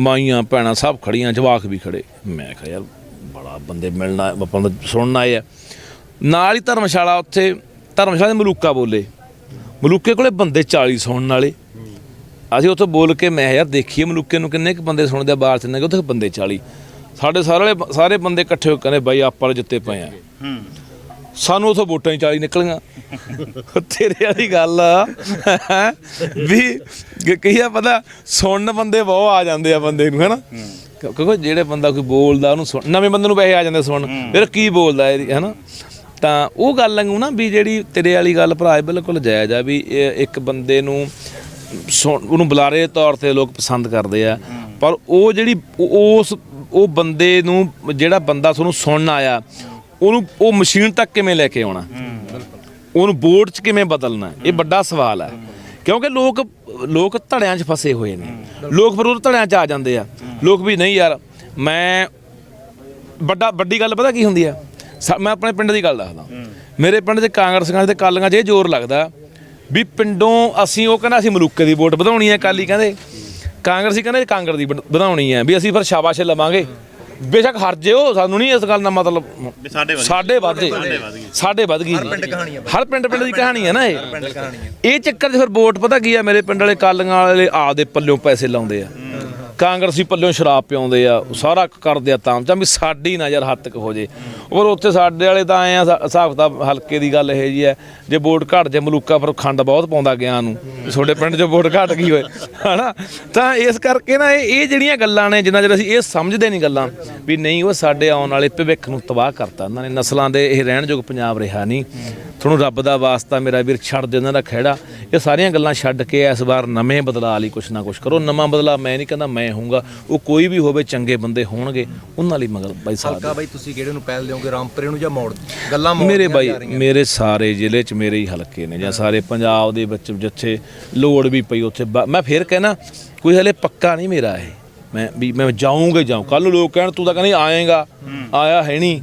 ਮਾਈਆਂ ਭੈਣਾਂ ਸਭ ਖੜੀਆਂ, ਜਵਾਕ ਵੀ ਖੜੇ। ਮੈਂ ਕਿਹਾ ਯਾਰ ਬੜਾ ਬੰਦੇ ਮਿਲਣਾ, ਆਪਾਂ ਸੁਣਨ ਆਏ ਆ। ਨਾਲ ਹੀ ਧਰਮਸ਼ਾਲਾ, ਉੱਥੇ ਧਰਮਸ਼ਾਲਾ ਦੇ ਮਲੂਕਾ ਬੋਲੇ, ਮਲੂਕੇ ਕੋਲੇ ਬੰਦੇ 40 ਸੁਣਨ ਵਾਲੇ। ਅਸੀਂ ਉੱਥੇ ਬੋਲ ਕੇ ਮੈਂ ਯਾਰ ਦੇਖੀਏ ਮਲੂਕੇ ਨੂੰ ਕਿੰਨੇ ਕੁ ਬੰਦੇ ਸੁਣਦੇ ਆ, ਬਾਹਰ ਚ ਨੇ ਉੱਥੇ ਬੰਦੇ 40। ਸਾਡੇ ਸਾਰੇ ਬੰਦੇ ਇਕੱਠੇ ਹੋ ਕੇ ਕਹਿੰਦੇ ਬਾਈ ਆਪਾਂ ਵਾਲੇ ਜਿੱਤੇ ਪਏ ਆ, ਸਾਨੂੰ ਉੱਥੋਂ ਵੋਟਾਂ ਹੀ 40 ਨਿਕਲੀਆਂ। ਤੇਰੇ ਵਾਲੀ ਗੱਲ ਆ ਵੀ ਕਈ ਆ ਪਤਾ ਸੁਣਨ ਬੰਦੇ ਬਹੁਤ ਆ ਜਾਂਦੇ ਆ ਬੰਦੇ ਨੂੰ, ਹੈ ਨਾ, ਕਿਉਂਕਿ ਜਿਹੜੇ ਬੰਦਾ ਕੋਈ ਬੋਲਦਾ ਉਹਨੂੰ ਨਵੇਂ ਬੰਦੇ ਨੂੰ ਪੈਸੇ ਆ ਜਾਂਦੇ ਸੁਣਨ, ਫਿਰ ਕੀ ਬੋਲਦਾ ਹੈ ਨਾ। ਤਾਂ ਉਹ ਗੱਲ ਵਾਂਗੂ ਨਾ ਵੀ ਜਿਹੜੀ ਤੇਰੇ ਵਾਲੀ ਗੱਲ ਭਰਾ ਬਿਲਕੁਲ ਜਾਇਜ਼ ਆ, ਵੀ ਇੱਕ ਬੰਦੇ ਨੂੰ ਉਹਨੂੰ ਬੁਲਾਰੇ ਦੇ ਤੌਰ 'ਤੇ ਲੋਕ ਪਸੰਦ ਕਰਦੇ ਆ, ਪਰ ਉਹ ਜਿਹੜੀ ਉਹ ਬੰਦੇ ਨੂੰ, ਜਿਹੜਾ ਬੰਦਾ ਤੁਹਾਨੂੰ ਸੁਣਨ ਆਇਆ, ਉਹਨੂੰ ਉਹ ਮਸ਼ੀਨ ਤੱਕ ਕਿਵੇਂ ਲੈ ਕੇ ਆਉਣਾ। ਉਹਨੂੰ ਵੋਟ 'ਚ ਕਿਵੇਂ ਬਦਲਣਾ, ਇਹ ਵੱਡਾ ਸਵਾਲ ਹੈ। ਕਿਉਂਕਿ ਲੋਕ ਧੜਿਆਂ 'ਚ ਫਸੇ ਹੋਏ ਨੇ, ਲੋਕ ਫਿਰ ਉਹ ਧੜਿਆਂ 'ਚ ਆ ਜਾਂਦੇ ਆ। ਲੋਕ ਵੀ ਨਹੀਂ ਯਾਰ, ਮੈਂ ਵੱਡੀ ਗੱਲ ਪਤਾ ਕੀ ਹੁੰਦੀ ਆ, ਮੈਂ ਆਪਣੇ ਪਿੰਡ ਦੀ ਗੱਲ ਦੱਸਦਾ। ਮੇਰੇ ਪਿੰਡ 'ਚ ਕਾਂਗਰਸੀਆਂ ਤੇ ਕਾਲੀਆਂ 'ਚ ਇਹ ਜ਼ੋਰ ਲੱਗਦਾ ਵੀ ਪਿੰਡੋਂ ਅਸੀਂ, ਉਹ ਕਹਿੰਦਾ ਅਸੀਂ ਮਲੂਕੇ ਦੀ ਵੋਟ ਵਧਾਉਣੀ ਹੈ, ਅਕਾਲੀ ਕਹਿੰਦੇ, ਕਾਂਗਰਸੀ ਕਹਿੰਦੇ ਕਾਂਗਰਸ ਦੀ ਵਧਾਉਣੀ ਹੈ, ਵੀ ਅਸੀਂ ਫਿਰ ਸ਼ਾਬਾਸ਼ ਲਵਾਂਗੇ, ਬੇਸ਼ੱਕ ਹਰ ਜਿਓ, ਸਾਨੂੰ ਨਹੀਂ ਇਸ ਗੱਲ ਦਾ ਮਤਲਬ, ਸਾਡੇ ਵੱਧ ਗਈ ਜੀ। ਹਰ ਪਿੰਡ ਦੀ ਕਹਾਣੀ ਹੈ ਨਾ ਇਹ ਚੱਕਰ 'ਚ ਫਿਰ ਵੋਟ ਪਤਾ ਕੀ ਆ, ਮੇਰੇ ਪਿੰਡ ਵਾਲੇ ਕਾਲੀਆਂ ਵਾਲੇ ਆਪਦੇ ਪੱਲਿਓਂ ਪੈਸੇ ਲਾਉਂਦੇ ਆ, ਕਾਂਗਰਸੀ ਪੱਲਿਓਂ ਸ਼ਰਾਬ ਪਿਆਉਂਦੇ ਆ, ਸਾਰਾ ਕਰਦੇ ਆ ਤਾਮਝਾਮ ਵੀ ਸਾਡੀ ਨਾ ਯਾਰ ਹੱਦ ਤੱਕ ਹੋ ਜੇ। ਔਰ ਉੱਥੇ ਸਾਡੇ ਵਾਲੇ ਤਾਂ ਆਏ ਆ, ਹਿਸਾਬ ਕਿਤਾਬ ਹਲਕੇ ਦੀ ਗੱਲ ਇਹ ਜੀ ਹੈ, ਜੇ ਵੋਟ ਘੱਟ ਜੇ ਮਲੂਕਾ ਫਿਰ ਖੰਡ ਬਹੁਤ ਪਾਉਂਦਾ ਗਿਆ ਨੂੰ, ਤੁਹਾਡੇ ਪਿੰਡ 'ਚ ਵੋਟ ਘੱਟ ਗਈ ਹੋਏ ਹਨਾ। ਤਾਂ ਇਸ ਕਰਕੇ ਨਾ ਇਹ ਜਿਹੜੀਆਂ ਗੱਲਾਂ ਨੇ, ਜਿੰਨਾ ਚਿਰ ਅਸੀਂ ਇਹ ਸਮਝਦੇ ਨਹੀਂ ਗੱਲਾਂ ਵੀ ਨਹੀਂ, ਉਹ ਸਾਡੇ ਆਉਣ ਵਾਲੇ ਭਵਿੱਖ ਨੂੰ ਤਬਾਹ ਕਰਤਾ ਇਹਨਾਂ ਨੇ, ਨਸਲਾਂ ਦੇ ਇਹ ਰਹਿਣਯੋਗ ਪੰਜਾਬ ਰਿਹਾ ਨਹੀਂ। ਤੁਹਾਨੂੰ ਰੱਬ ਦਾ ਵਾਸਤਾ ਮੇਰਾ ਵੀਰ, ਛੱਡ ਦੇ ਇਹਨਾਂ ਦਾ ਖਹਿੜਾ, ਇਹ ਸਾਰੀਆਂ ਗੱਲਾਂ ਛੱਡ ਕੇ ਇਸ ਵਾਰ ਨਵੇਂ ਬਦਲਾਅ ਲਈ ਕੁਛ ਨਾ ਕੁਛ ਕਰੋ। ਨਵਾਂ ਬਦਲਾਅ ਮੈਂ ਨਹੀਂ ਕਹਿੰਦਾ ਮੈਂ ਹੋਊਗਾ, ਉਹ ਕੋਈ ਵੀ ਹੋਵੇ, ਚੰਗੇ ਬੰਦੇ ਹੋਣਗੇ ਉਹਨਾਂ ਲਈ ਮਗਰ ਬਾਈ ਸਾਹਿਬ। ਹਲਕਾ ਬਾਈ ਤੁਸੀਂ ਕਿਹੜੇ ਨੂੰ ਪਹਿਲ ਦਿਓਗੇ, ਰਾਮਪੁਰੇ ਨੂੰ ਜਾਂ ਮੋੜ ਗੱਲਾਂ? ਮੇਰੇ ਬਾਈ, ਮੇਰੇ ਸਾਰੇ ਜ਼ਿਲ੍ਹੇ 'ਚ ਮੇਰੇ ਹੀ ਹਲਕੇ ਨੇ, ਜਾਂ ਸਾਰੇ ਪੰਜਾਬ ਦੇ ਵਿੱਚ ਜਿੱਥੇ ਲੋੜ ਵੀ ਪਈ ਉੱਥੇ ਮੈਂ ਫੇਰ ਕਹਿਣਾ, ਕੋਈ ਹਲੇ ਪੱਕਾ ਨਹੀਂ ਮੇਰਾ ਇਹ, ਮੈਂ ਜਾਊਂਗਾ ਜਾਊਂ। ਕੱਲ੍ਹ ਨੂੰ ਲੋਕ ਕਹਿਣ ਤੂੰ ਤਾਂ ਕਹਿੰਦੀ ਆਏਗਾ, ਆਇਆ ਹੈ ਨਹੀਂ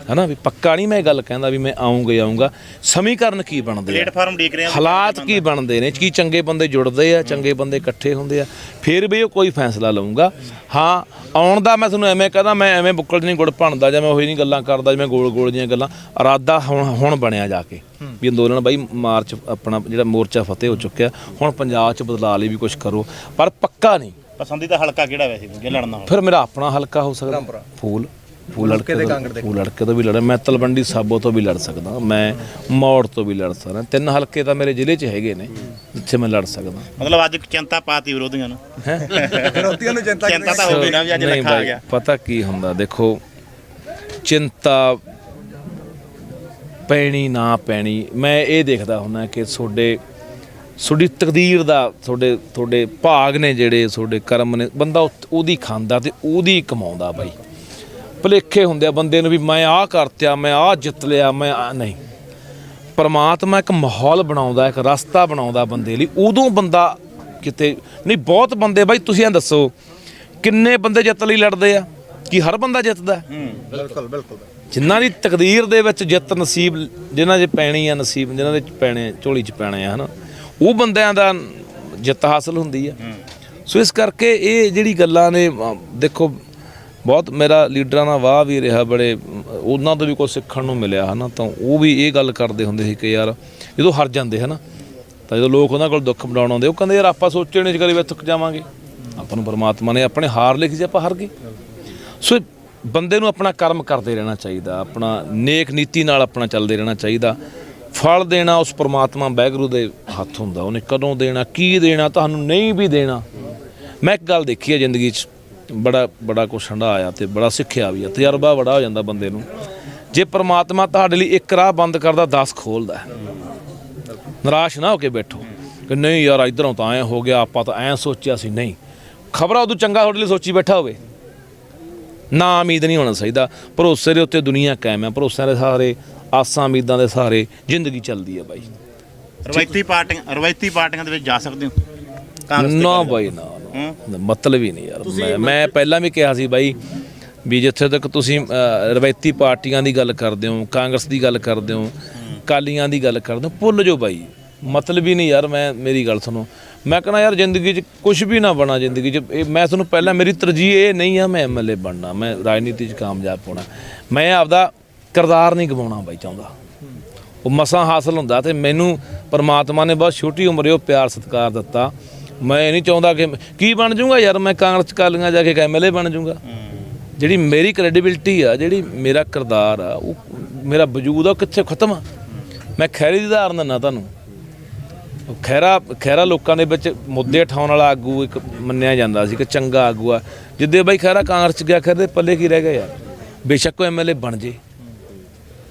ਹੈ ਨਾ, ਵੀ ਪੱਕਾ ਨਹੀਂ ਮੈਂ ਗੱਲ ਕਹਿੰਦਾ ਵੀ ਮੈਂ ਆਊਂਗਾ। ਸਮੀਕਰਨ ਕੀ ਬਣਦੇ, ਪਲੇਟਫਾਰਮ ਦੇਖ ਰਹੇ ਆ, ਹਾਲਾਤ ਕੀ ਬਣਦੇ ਨੇ, ਕੀ ਚੰਗੇ ਬੰਦੇ ਜੁੜਦੇ ਆ, ਚੰਗੇ ਬੰਦੇ ਇਕੱਠੇ ਹੁੰਦੇ ਆ, ਫਿਰ ਵੀ ਉਹ ਕੋਈ ਫੈਸਲਾ ਲਊਂਗਾ। ਹਾਂ, ਆਉਣ ਦਾ ਮੈਂ ਤੁਹਾਨੂੰ ਐਵੇਂ ਕਹਦਾ, ਮੈਂ ਐਵੇਂ ਬੁੱਕਲ ਨਹੀਂ ਗੁੜ ਭਣਦਾ, ਜਾਂ ਮੈਂ ਉਹੀ ਨਹੀਂ ਗੱਲਾਂ ਕਰਦਾ ਜਿਵੇਂ ਗੋਲ ਦੀਆਂ ਗੱਲਾਂ। ਇਰਾਦਾ ਹੁਣ ਬਣਿਆ ਜਾ ਕੇ ਵੀ ਅੰਦੋਲਨ ਬਾਈ ਮਾਰਚ ਆਪਣਾ ਜਿਹੜਾ ਮੋਰਚਾ ਫਤਿਹ ਹੋ ਚੁੱਕਿਆ, ਹੁਣ ਪੰਜਾਬ 'ਚ ਬਦਲਾਅ ਲਈ ਵੀ ਕੁਝ ਕਰੋ, ਪਰ ਪੱਕਾ ਨਹੀਂ। ਪਸੰਦੀਦਾ ਹਲਕਾ ਕਿਹੜਾ ਵੈਸੇ ਜੇ ਲੜਨਾ ਹੋਵੇ? ਫਿਰ ਮੇਰਾ ਆਪਣਾ ਹਲਕਾ ਹੋ ਸਕਦਾ, ਫੂਲ ਲੜਕੇ ਤੋਂ ਵੀ ਲੜਾਂ, ਮੈਂ ਤਲਵੰਡੀ ਸਾਬੋ ਤੋਂ ਵੀ ਲੜ ਸਕਦਾ, ਮੈਂ ਮੌੜ ਤੋਂ ਵੀ ਲੜ ਸਕਦਾ। 3 ਹਲਕੇ ਤਾਂ ਮੇਰੇ ਜ਼ਿਲ੍ਹੇ 'ਚ ਹੈਗੇ ਨੇ ਜਿੱਥੇ ਮੈਂ ਲੜ ਸਕਦਾ। ਮਤਲਬ ਅੱਜ ਚਿੰਤਾ ਪਾਤੀ ਵਿਰੋਧੀਆਂ ਨੂੰ, ਵਿਰੋਧੀਆਂ ਨੂੰ ਚਿੰਤਾ ਤਾਂ ਹੋਵੇ ਨਾ ਵੀ ਅੱਜ ਲੱਖਾ ਆ ਗਿਆ। ਪਤਾ ਕੀ ਹੁੰਦਾ, ਦੇਖੋ ਚਿੰਤਾ ਪੈਣੀ ਨਾ ਪੈਣੀ, ਮੈਂ ਇਹ ਦੇਖਦਾ ਹੁੰਦਾ ਕਿ ਤੁਹਾਡੀ ਤਕਦੀਰ ਦਾ, ਤੁਹਾਡੇ ਭਾਗ ਨੇ ਜਿਹੜੇ, ਤੁਹਾਡੇ ਕਰਮ ਨੇ, ਬੰਦਾ ਉਹਦੀ ਖਾਂਦਾ ਤੇ ਉਹਦੀ ਕਮਾਉਂਦਾ ਬਾਈ। ਭੁਲੇਖੇ ਹੁੰਦੇ ਆ ਬੰਦੇ ਨੂੰ ਵੀ ਮੈਂ ਆਹ ਕਰਤਿਆ, ਮੈਂ ਆਹ ਜਿੱਤ ਲਿਆ, ਮੈਂ ਨਹੀਂ। ਪਰਮਾਤਮਾ ਇੱਕ ਮਾਹੌਲ ਬਣਾਉਂਦਾ, ਇੱਕ ਰਸਤਾ ਬਣਾਉਂਦਾ ਬੰਦੇ ਲਈ, ਉਦੋਂ ਬੰਦਾ ਕਿਤੇ ਨਹੀਂ। ਬਹੁਤ ਬੰਦੇ ਬਾਈ, ਤੁਸੀਂ ਇਹ ਦੱਸੋ ਕਿੰਨੇ ਬੰਦੇ ਜਿੱਤ ਲਈ ਲੜਦੇ ਆ, ਕੀ ਹਰ ਬੰਦਾ ਜਿੱਤਦਾ? ਬਿਲਕੁਲ। ਜਿਨ੍ਹਾਂ ਦੀ ਤਕਦੀਰ ਦੇ ਵਿੱਚ ਜਿੱਤ ਨਸੀਬ, ਜਿਨ੍ਹਾਂ 'ਚ ਪੈਣੀ ਆ ਨਸੀਬ, ਜਿਨ੍ਹਾਂ ਦੇ ਪੈਣੇ ਝੋਲੀ 'ਚ ਪੈਣੇ ਆ ਹਨਾ, ਉਹ ਬੰਦਿਆਂ ਦਾ ਜਿੱਤ ਹਾਸਲ ਹੁੰਦੀ ਆ। ਸੋ ਇਸ ਕਰਕੇ ਇਹ ਜਿਹੜੀ ਗੱਲਾਂ ਨੇ, ਦੇਖੋ ਬਹੁਤ ਮੇਰਾ ਲੀਡਰਾਂ ਨਾਲ ਵਾਹ ਵੀ ਰਿਹਾ, ਬੜੇ ਉਹਨਾਂ ਤੋਂ ਵੀ ਕੁਝ ਸਿੱਖਣ ਨੂੰ ਮਿਲਿਆ ਹੈ ਨਾ। ਤਾਂ ਉਹ ਵੀ ਇਹ ਗੱਲ ਕਰਦੇ ਹੁੰਦੇ ਸੀ ਕਿ ਯਾਰ ਜਦੋਂ ਹਾਰ ਜਾਂਦੇ ਹੈ ਨਾ, ਤਾਂ ਜਦੋਂ ਲੋਕ ਉਹਨਾਂ ਕੋਲ ਦੁੱਖ ਵੰਡਾਉਣ ਆਉਂਦੇ, ਉਹ ਕਹਿੰਦੇ ਯਾਰ ਆਪਾਂ ਸੋਚੇ ਨਹੀਂ ਸੀ ਕਦੇ ਵੀ ਥੱਕ ਜਾਵਾਂਗੇ, ਆਪਾਂ ਨੂੰ ਪਰਮਾਤਮਾ ਨੇ ਆਪਣੇ ਹਾਰ ਲਿਖੀ ਸੀ, ਆਪਾਂ ਹਾਰ ਗਏ। ਸੋ ਬੰਦੇ ਨੂੰ ਆਪਣਾ ਕਰਮ ਕਰਦੇ ਰਹਿਣਾ ਚਾਹੀਦਾ, ਆਪਣਾ ਨੇਕ ਨੀਤੀ ਨਾਲ ਆਪਣਾ ਚੱਲਦੇ ਰਹਿਣਾ ਚਾਹੀਦਾ। ਫਲ ਦੇਣਾ ਉਸ ਪਰਮਾਤਮਾ ਵਾਹਿਗੁਰੂ ਦੇ ਹੱਥ ਹੁੰਦਾ, ਉਹਨੇ ਕਦੋਂ ਦੇਣਾ, ਕੀ ਦੇਣਾ, ਤੁਹਾਨੂੰ ਨਹੀਂ ਵੀ ਦੇਣਾ। ਮੈਂ ਇੱਕ ਗੱਲ ਦੇਖੀ ਹੈ ਜ਼ਿੰਦਗੀ 'ਚ, ਬੜਾ ਕੁਛ ਹੰਢਾਇਆ ਤੇ ਬੜਾ ਸਿੱਖਿਆ ਵੀ ਆ, ਤਜਰਬਾ ਬੜਾ ਹੋ ਜਾਂਦਾ ਬੰਦੇ ਨੂੰ। ਜੇ ਪਰਮਾਤਮਾ ਤੁਹਾਡੇ ਲਈ ਇੱਕ ਰਾਹ ਬੰਦ ਕਰਦਾ, 10 ਖੋਲਦਾ। ਨਿਰਾਸ਼ ਨਾ ਹੋ ਕੇ ਬੈਠੋ ਕਿ ਨਹੀਂ ਯਾਰ ਇੱਧਰੋਂ ਤਾਂ ਐਂ ਹੋ ਗਿਆ, ਆਪਾਂ ਤਾਂ ਐਂ ਸੋਚਿਆ ਸੀ, ਨਹੀਂ। ਖਬਰਾਂ ਉਦੋਂ ਚੰਗਾ ਤੁਹਾਡੇ ਲਈ ਸੋਚੀ ਬੈਠਾ ਹੋਵੇ। ਨਾ ਉਮੀਦ ਨਹੀਂ ਹੋਣਾ ਚਾਹੀਦਾ, ਭਰੋਸੇ ਦੇ ਉੱਤੇ ਦੁਨੀਆ ਕਾਇਮ ਹੈ, ਭਰੋਸਿਆਂ ਦੇ ਸਹਾਰੇ, ਆਸਾਂ ਉਮੀਦਾਂ ਦੇ ਸਹਾਰੇ ਜ਼ਿੰਦਗੀ ਚੱਲਦੀ ਹੈ ਬਾਈ। ਰਵਾਇਤੀ ਪਾਰਟੀਆਂ ਦੇ ਵਿੱਚ ਜਾ ਸਕਦੇ ਹੋ? ਨਾ ਬਾਈ, ਨਾ ਮਤਲਬ ਹੀ ਨਹੀਂ ਯਾਰ। ਮੈਂ ਪਹਿਲਾਂ ਵੀ ਕਿਹਾ ਸੀ ਬਾਈ ਵੀ ਜਿੱਥੇ ਤੱਕ ਤੁਸੀਂ ਰਵਾਇਤੀ ਪਾਰਟੀਆਂ ਦੀ ਗੱਲ ਕਰਦੇ ਹੋ, ਕਾਂਗਰਸ ਦੀ ਗੱਲ ਕਰਦੇ ਹੋ, ਅਕਾਲੀਆਂ ਦੀ ਗੱਲ ਕਰਦੇ ਹੋ, ਭੁੱਲ ਜਾਓ ਬਾਈ, ਮਤਲਬ ਹੀ ਨਹੀਂ ਯਾਰ। ਮੇਰੀ ਗੱਲ ਸੁਣੋ, ਮੈਂ ਕਹਿੰਦਾ ਯਾਰ ਜ਼ਿੰਦਗੀ 'ਚ ਕੁਛ ਵੀ ਨਾ ਬਣਾ ਜ਼ਿੰਦਗੀ 'ਚ। ਮੈਂ ਤੁਹਾਨੂੰ ਪਹਿਲਾਂ, ਮੇਰੀ ਤਰਜੀਹ ਇਹ ਨਹੀਂ ਆ ਮੈਂ MLA ਬਣਨਾ, ਮੈਂ ਰਾਜਨੀਤੀ 'ਚ ਕਾਮਯਾਬ ਹੋਣਾ, ਮੈਂ ਆਪਦਾ ਕਿਰਦਾਰ ਨਹੀਂ ਗਵਾਉਣਾ ਬਾਈ ਚਾਹੁੰਦਾ। ਉਹ ਮਸਾਂ ਹਾਸਲ ਹੁੰਦਾ ਤੇ ਮੈਨੂੰ ਪਰਮਾਤਮਾ ਨੇ ਬਹੁਤ ਛੋਟੀ ਉਮਰੇ ਉਹ ਪਿਆਰ ਸਤਿਕਾਰ ਦਿੱਤਾ। ਮੈਂ ਨਹੀਂ ਚਾਹੁੰਦਾ ਕਿ ਕੀ ਬਣ ਜਾਊਗਾ ਯਾਰ, ਮੈਂ ਕਾਂਗਰਸ ਕਾਲੀਆਂ ਜਾ ਕੇ MLA ਬਣ ਜਾਊਗਾ। ਜਿਹੜੀ ਮੇਰੀ ਕ੍ਰੈਡੀਬਿਲਿਟੀ ਆ, ਜਿਹੜੀ ਮੇਰਾ ਕਿਰਦਾਰ ਆ, ਉਹ ਮੇਰਾ ਵਜੂਦ ਆ, ਉਹ ਕਿੱਥੇ ਖਤਮ ਆ। ਮੈਂ ਖੈਰੀ ਦੀ ਉਦਾਹਰਨ ਦਿੰਦਾ ਤੁਹਾਨੂੰ। ਖੈਰਾ ਲੋਕਾਂ ਦੇ ਵਿੱਚ ਮੁੱਦੇ ਉਠਾਉਣ ਵਾਲਾ ਆਗੂ ਇੱਕ ਮੰਨਿਆ ਜਾਂਦਾ ਸੀ ਕਿ ਚੰਗਾ ਆਗੂ ਆ। ਜਿੱਦੇ ਬਾਈ ਖੈਰਾ ਕਾਂਗਰਸ 'ਚ ਗਿਆ, ਖੈਰ ਦੇ ਪੱਲੇ ਕੀ ਰਹਿ ਗਿਆ ਯਾਰ, ਬੇਸ਼ੱਕ ਉਹ MLA ਬਣ ਜੇ।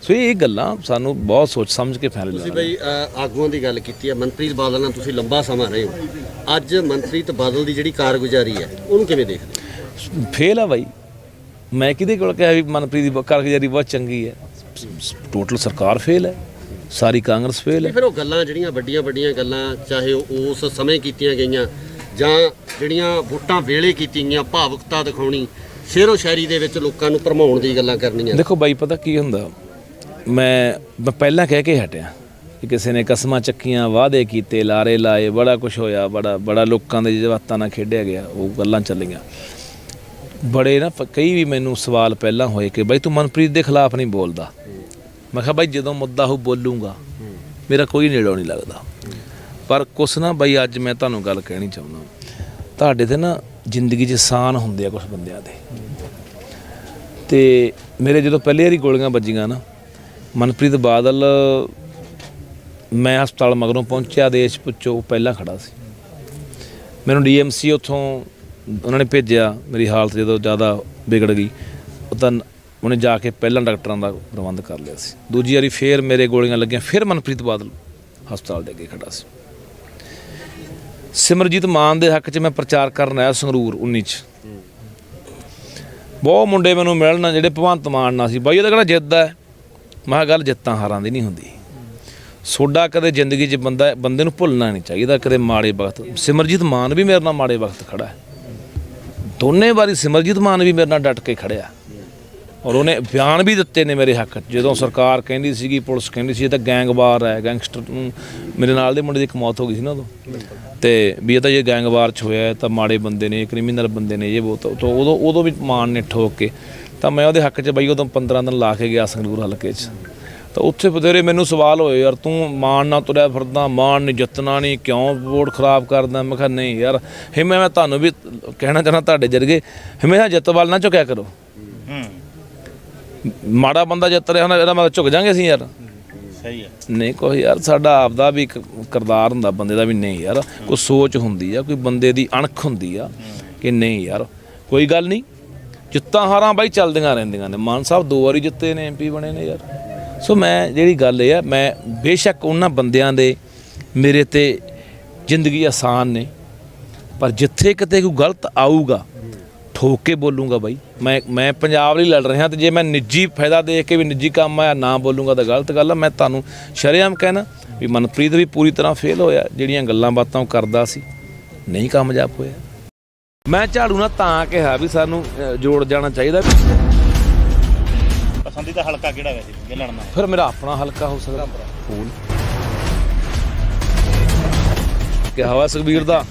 ਸੋ ਇਹ ਗੱਲਾਂ ਸਾਨੂੰ ਬਹੁਤ ਸੋਚ ਸਮਝ ਕੇ ਫੈਸਲੇ ਤੁਸੀਂ ਬਈ ਆਗੂਆਂ ਦੀ ਗੱਲ ਕੀਤੀ ਹੈ, ਮਨਪ੍ਰੀਤ ਬਾਦਲ ਨਾਲ ਤੁਸੀਂ ਲੰਬਾ ਸਮਾਂ ਰਹੇ ਹੋ। ਅੱਜ ਮਨਪ੍ਰੀਤ ਬਾਦਲ ਦੀ ਜਿਹੜੀ ਕਾਰਗੁਜ਼ਾਰੀ ਹੈ ਉਹਨੂੰ ਕਿਵੇਂ ਦੇਖਦੇ? ਫੇਲ ਆ ਬਾਈ। ਮੈਂ ਕਿਹਦੇ ਕੋਲ ਕਿਹਾ ਵੀ ਮਨਪ੍ਰੀਤ ਦੀ ਕਾਰਗੁਜ਼ਾਰੀ ਬਹੁਤ ਚੰਗੀ ਹੈ? ਟੋਟਲ ਸਰਕਾਰ ਫੇਲ ਹੈ, ਸਾਰੀ ਕਾਂਗਰਸ ਫੇਲ ਹੈ। ਫਿਰ ਉਹ ਗੱਲਾਂ ਜਿਹੜੀਆਂ ਵੱਡੀਆਂ ਵੱਡੀਆਂ ਗੱਲਾਂ, ਚਾਹੇ ਉਹ ਉਸ ਸਮੇਂ ਕੀਤੀਆਂ ਗਈਆਂ ਜਾਂ ਜਿਹੜੀਆਂ ਵੋਟਾਂ ਵੇਲੇ ਕੀਤੀਆਂ ਗਈਆਂ, ਭਾਵੁਕਤਾ ਦਿਖਾਉਣੀ, ਸ਼ੇਰੋ ਸ਼ਾਇਰੀ ਦੇ ਵਿੱਚ ਲੋਕਾਂ ਨੂੰ ਭਰਮਾਉਣ ਦੀ ਗੱਲਾਂ ਕਰਨੀਆਂ। ਦੇਖੋ ਬਾਈ, ਪਤਾ ਕੀ ਹੁੰਦਾ, ਮੈਂ ਪਹਿਲਾਂ ਕਹਿ ਕੇ ਹਟਿਆ ਕਿ ਕਿਸੇ ਨੇ ਕਸਮਾਂ ਚੱਕੀਆਂ, ਵਾਅਦੇ ਕੀਤੇ, ਲਾਰੇ ਲਾਏ, ਬੜਾ ਕੁਝ ਹੋਇਆ, ਬੜਾ ਲੋਕਾਂ ਦੇ ਜਜ਼ਬਾਤਾਂ ਨਾਲ ਖੇਡਿਆ ਗਿਆ, ਉਹ ਗੱਲਾਂ ਚੱਲੀਆਂ ਬੜੇ ਨਾ। ਕਈ ਵੀ ਮੈਨੂੰ ਸਵਾਲ ਪਹਿਲਾਂ ਹੋਏ ਕਿ ਬਾਈ ਤੂੰ ਮਨਪ੍ਰੀਤ ਦੇ ਖਿਲਾਫ ਨਹੀਂ ਬੋਲਦਾ। ਮੈਂ ਕਿਹਾ ਬਾਈ ਜਦੋਂ ਮੁੱਦਾ ਹੋ ਬੋਲੂੰਗਾ, ਮੇਰਾ ਕੋਈ ਨੇੜੋਂ ਨਹੀਂ ਲੱਗਦਾ। ਪਰ ਕੁਛ ਨਾ ਬਾਈ, ਅੱਜ ਮੈਂ ਤੁਹਾਨੂੰ ਗੱਲ ਕਹਿਣੀ ਚਾਹੁੰਦਾ, ਤੁਹਾਡੇ ਤੇ ਨਾ ਜ਼ਿੰਦਗੀ 'ਚ ਸਾਨ ਹੁੰਦੇ ਆ ਕੁਛ ਬੰਦਿਆਂ ਦੇ। ਤੇ ਮੇਰੇ ਜਦੋਂ ਪਹਿਲੀ ਵਾਰੀ ਗੋਲੀਆਂ ਵੱਜੀਆਂ ਨਾ, ਮਨਪ੍ਰੀਤ ਬਾਦਲ, ਮੈਂ ਹਸਪਤਾਲ ਮਗਰੋਂ ਪਹੁੰਚਿਆ, ਦੇਸ਼ ਪੁੱਛੋ ਪਹਿਲਾਂ ਖੜਾ ਸੀ। ਮੈਨੂੰ DMC ਉੱਥੋਂ ਉਹਨਾਂ ਨੇ ਭੇਜਿਆ, ਮੇਰੀ ਹਾਲਤ ਜਦੋਂ ਜ਼ਿਆਦਾ ਵਿਗੜ ਗਈ, ਉਹ ਤਾਂ ਉਹਨੇ ਜਾ ਕੇ ਪਹਿਲਾਂ ਡਾਕਟਰਾਂ ਦਾ ਪ੍ਰਬੰਧ ਕਰ ਲਿਆ ਸੀ। ਦੂਜੀ ਵਾਰੀ ਫੇਰ ਮੇਰੇ ਗੋਲੀਆਂ ਲੱਗੀਆਂ, ਫਿਰ ਮਨਪ੍ਰੀਤ ਬਾਦਲ ਹਸਪਤਾਲ ਦੇ ਅੱਗੇ ਖੜਾ ਸੀ। ਸਿਮਰਜੀਤ ਮਾਨ ਦੇ ਹੱਕ 'ਚ ਮੈਂ ਪ੍ਰਚਾਰ ਕਰਨ ਆਇਆ ਸੰਗਰੂਰ 19 'ਚ। ਬਹੁਤ ਮੁੰਡੇ ਮੈਨੂੰ ਮਿਲਣ ਜਿਹੜੇ ਭਗਵੰਤ ਮਾਨ ਨਾਲ ਸੀ, ਬਾਈ ਉਹਦਾ ਕਿਹੜਾ ਜਿੱਦ ਹੈ। ਮੈਂ ਕਿਹਾ ਗੱਲ ਜਿੱਤਾਂ ਹਾਰਾਂ ਦੀ ਨਹੀਂ ਹੁੰਦੀ। ਸੋਡਾ ਕਦੇ ਜ਼ਿੰਦਗੀ 'ਚ ਬੰਦੇ ਨੂੰ ਭੁੱਲਣਾ ਨਹੀਂ ਚਾਹੀਦਾ ਕਦੇ ਮਾੜੇ ਵਕਤ। ਸਿਮਰਜੀਤ ਮਾਨ ਵੀ ਮੇਰੇ ਨਾਲ ਮਾੜੇ ਵਕਤ ਖੜਾ ਹੈ, ਦੋਨੇ ਵਾਰੀ ਸਿਮਰਜੀਤ ਮਾਨ ਵੀ ਮੇਰੇ ਨਾਲ ਡਟ ਕੇ ਖੜਿਆ, ਔਰ ਉਹਨੇ ਬਿਆਨ ਵੀ ਦਿੱਤੇ ਨੇ ਮੇਰੇ ਹੱਕ 'ਚ। ਜਦੋਂ ਸਰਕਾਰ ਕਹਿੰਦੀ ਸੀਗੀ, ਪੁਲਿਸ ਕਹਿੰਦੀ ਸੀ ਇਹ ਤਾਂ ਗੈਂਗਵਾਰ ਹੈ, ਗੈਂਗਸਟਰ, ਮੇਰੇ ਨਾਲ ਦੇ ਮੁੰਡੇ ਦੀ ਇੱਕ ਮੌਤ ਹੋ ਗਈ ਸੀ ਨਾ ਉਦੋਂ, ਤੇ ਵੀ ਇਹ ਤਾਂ ਜੇ ਗੈਂਗਵਾਰ 'ਚ ਹੋਇਆ ਤਾਂ ਮਾੜੇ ਬੰਦੇ ਨੇ, ਕ੍ਰਿਮੀਨਲ ਬੰਦੇ ਨੇ, ਇਹ ਬਹੁਤ। ਉਦੋਂ ਵੀ ਮਾਨ ਨੇ ਠੋਕ ਕੇ, ਤਾਂ ਮੈਂ ਉਹਦੇ ਹੱਕ 'ਚ ਬਾਈ ਉਦੋਂ 15 ਦਿਨ ਲਾ ਕੇ ਗਿਆ ਸੰਗਰੂਰ ਹਲਕੇ 'ਚ। ਤਾਂ ਉੱਥੇ ਬਥੇਰੇ ਮੈਨੂੰ ਸਵਾਲ ਹੋਏ, ਯਾਰ ਤੂੰ ਮਾਨ ਨਾਲ ਤੁਰਿਆ ਫਿਰਦਾ, ਮਾਨ ਨੇ ਜਿੱਤਣਾ ਨਹੀਂ, ਕਿਉਂ ਵੋਟ ਖਰਾਬ ਕਰਦਾ। ਮੈਂ ਕਿਹਾ ਨਹੀਂ ਯਾਰ, ਮੈਂ ਤੁਹਾਨੂੰ ਵੀ ਕਹਿਣਾ ਚਾਹੁੰਦਾ, ਤੁਹਾਡੇ ਜਰਗੇ ਹਮੇਸ਼ਾ ਜਿੱਤ ਵੱਲ ਨਾ ਝੁਕਿਆ ਕਰੋ। ਮਾੜਾ ਬੰਦਾ ਜਿੱਤ ਰਿਹਾ ਹੁੰਦਾ, ਇਹਦਾ ਮਤਲਬ ਝੁਕ ਜਾਂਗੇ ਅਸੀਂ ਯਾਰ। ਸਹੀ ਹੈ। ਨਹੀਂ ਕੋਈ ਯਾਰ, ਸਾਡਾ ਆਪਦਾ ਵੀ ਇੱਕ ਕਿਰਦਾਰ ਹੁੰਦਾ ਬੰਦੇ ਦਾ ਵੀ। ਨਹੀਂ ਯਾਰ, ਕੋਈ ਸੋਚ ਹੁੰਦੀ ਆ, ਕੋਈ ਬੰਦੇ ਦੀ ਅਣਖ ਹੁੰਦੀ ਆ ਕਿ ਨਹੀਂ ਯਾਰ ਕੋਈ ਗੱਲ ਨਹੀਂ, ਜਿੱਤਾਂ ਹਾਰਾਂ ਬਾਈ ਚੱਲਦੀਆਂ ਰਹਿੰਦੀਆਂ ਨੇ। ਮਾਨ ਸਾਹਿਬ 2 ਵਾਰੀ ਜਿੱਤੇ ਨੇ, MP ਬਣੇ ਨੇ ਯਾਰ। ਸੋ ਮੈਂ ਜਿਹੜੀ ਗੱਲ ਇਹ ਆ, ਮੈਂ ਬੇਸ਼ੱਕ ਉਹਨਾਂ ਬੰਦਿਆਂ ਦੇ ਮੇਰੇ ਤੇ ਜ਼ਿੰਦਗੀ ਆਸਾਨ ਨੇ, ਪਰ ਜਿੱਥੇ ਕਿਤੇ ਕੋਈ ਗਲਤ ਆਊਗਾ ਠੋਕ ਕੇ ਬੋਲੂੰਗਾ ਬਾਈ। ਮੈਂ ਪੰਜਾਬ ਲਈ ਲੜ ਰਿਹਾ, ਤੇ ਜੇ ਮੈਂ ਨਿੱਜੀ ਫਾਇਦਾ ਦੇਖ ਕੇ ਵੀ ਨਿੱਜੀ ਕੰਮ ਆਇਆ ਨਾ ਬੋਲੂੰਗਾ ਤਾਂ ਗਲਤ ਗੱਲ ਆ। ਮੈਂ ਤੁਹਾਨੂੰ ਸ਼ਰੇਆਮ ਕਹਿਣਾ ਵੀ ਮਨਪ੍ਰੀਤ ਵੀ ਪੂਰੀ ਤਰ੍ਹਾਂ ਫੇਲ ਹੋਇਆ, ਜਿਹੜੀਆਂ ਗੱਲਾਂ ਬਾਤਾਂ ਉਹ ਕਰਦਾ ਸੀ, ਨਹੀਂ ਕਾਮਯਾਬ ਹੋਇਆ। ਮੈਂ ਝਾੜੂ ਨਾਲ ਤਾਂ ਕਿਹਾ ਵੀ ਸਾਨੂੰ ਜੋੜ ਜਾਣਾ ਚਾਹੀਦਾ। ਪਸੰਦੀਦਾ ਹਲਕਾ ਕਿਹੜਾ ਵੈਸੇ ਜੇ ਲੜਨਾ? ਫਿਰ ਮੇਰਾ ਆਪਣਾ ਹਲਕਾ ਹੋ ਸਕਦਾ ਫੂਲ ਕਿਹਾ ਹੋਇਆ ਸੁਖਬੀਰ ਦਾ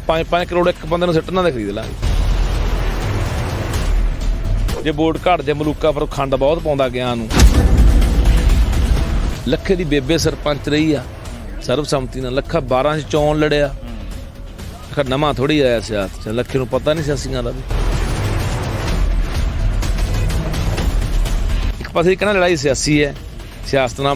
5 ਕਰੋੜ ਇੱਕ ਬੰਦੇ ਨੂੰ ਸਿੱਟਣਾ ਦੇ ਖਰੀਦ ਲਾਂਗੇ। ਜੇ ਵੋਟ ਘੱਟ ਜੇ ਮਲੂਕਾ ਪਰ ਖੰਡ ਬਹੁਤ ਪਾਉਂਦਾ ਗਿਆ ਨੂੰ। ਲੱਖੇ ਦੀ ਬੇਬੇ ਸਰਪੰਚ ਰਹੀ ਆ ਸਰਬਸੰਮਤੀ ਨਾਲ, ਲੱਖਾ 12 'ਚ ਚੋਣ ਲੜਿਆ। ਨਵਾਂ ਥੋੜ੍ਹੀ ਆਇਆ ਸਿਆਸਤ 'ਚ, ਲੱਖੇ ਨੂੰ ਪਤਾ ਨਹੀਂ ਸਿਆਸੀਆਂ ਦਾ ਵੀ। ਇੱਕ ਪਾਸੇ ਕਹਿੰਦਾ ਲੜਾਈ ਸਿਆਸੀ ਹੈ, ਸਿਆਸਤ ਨਾਲ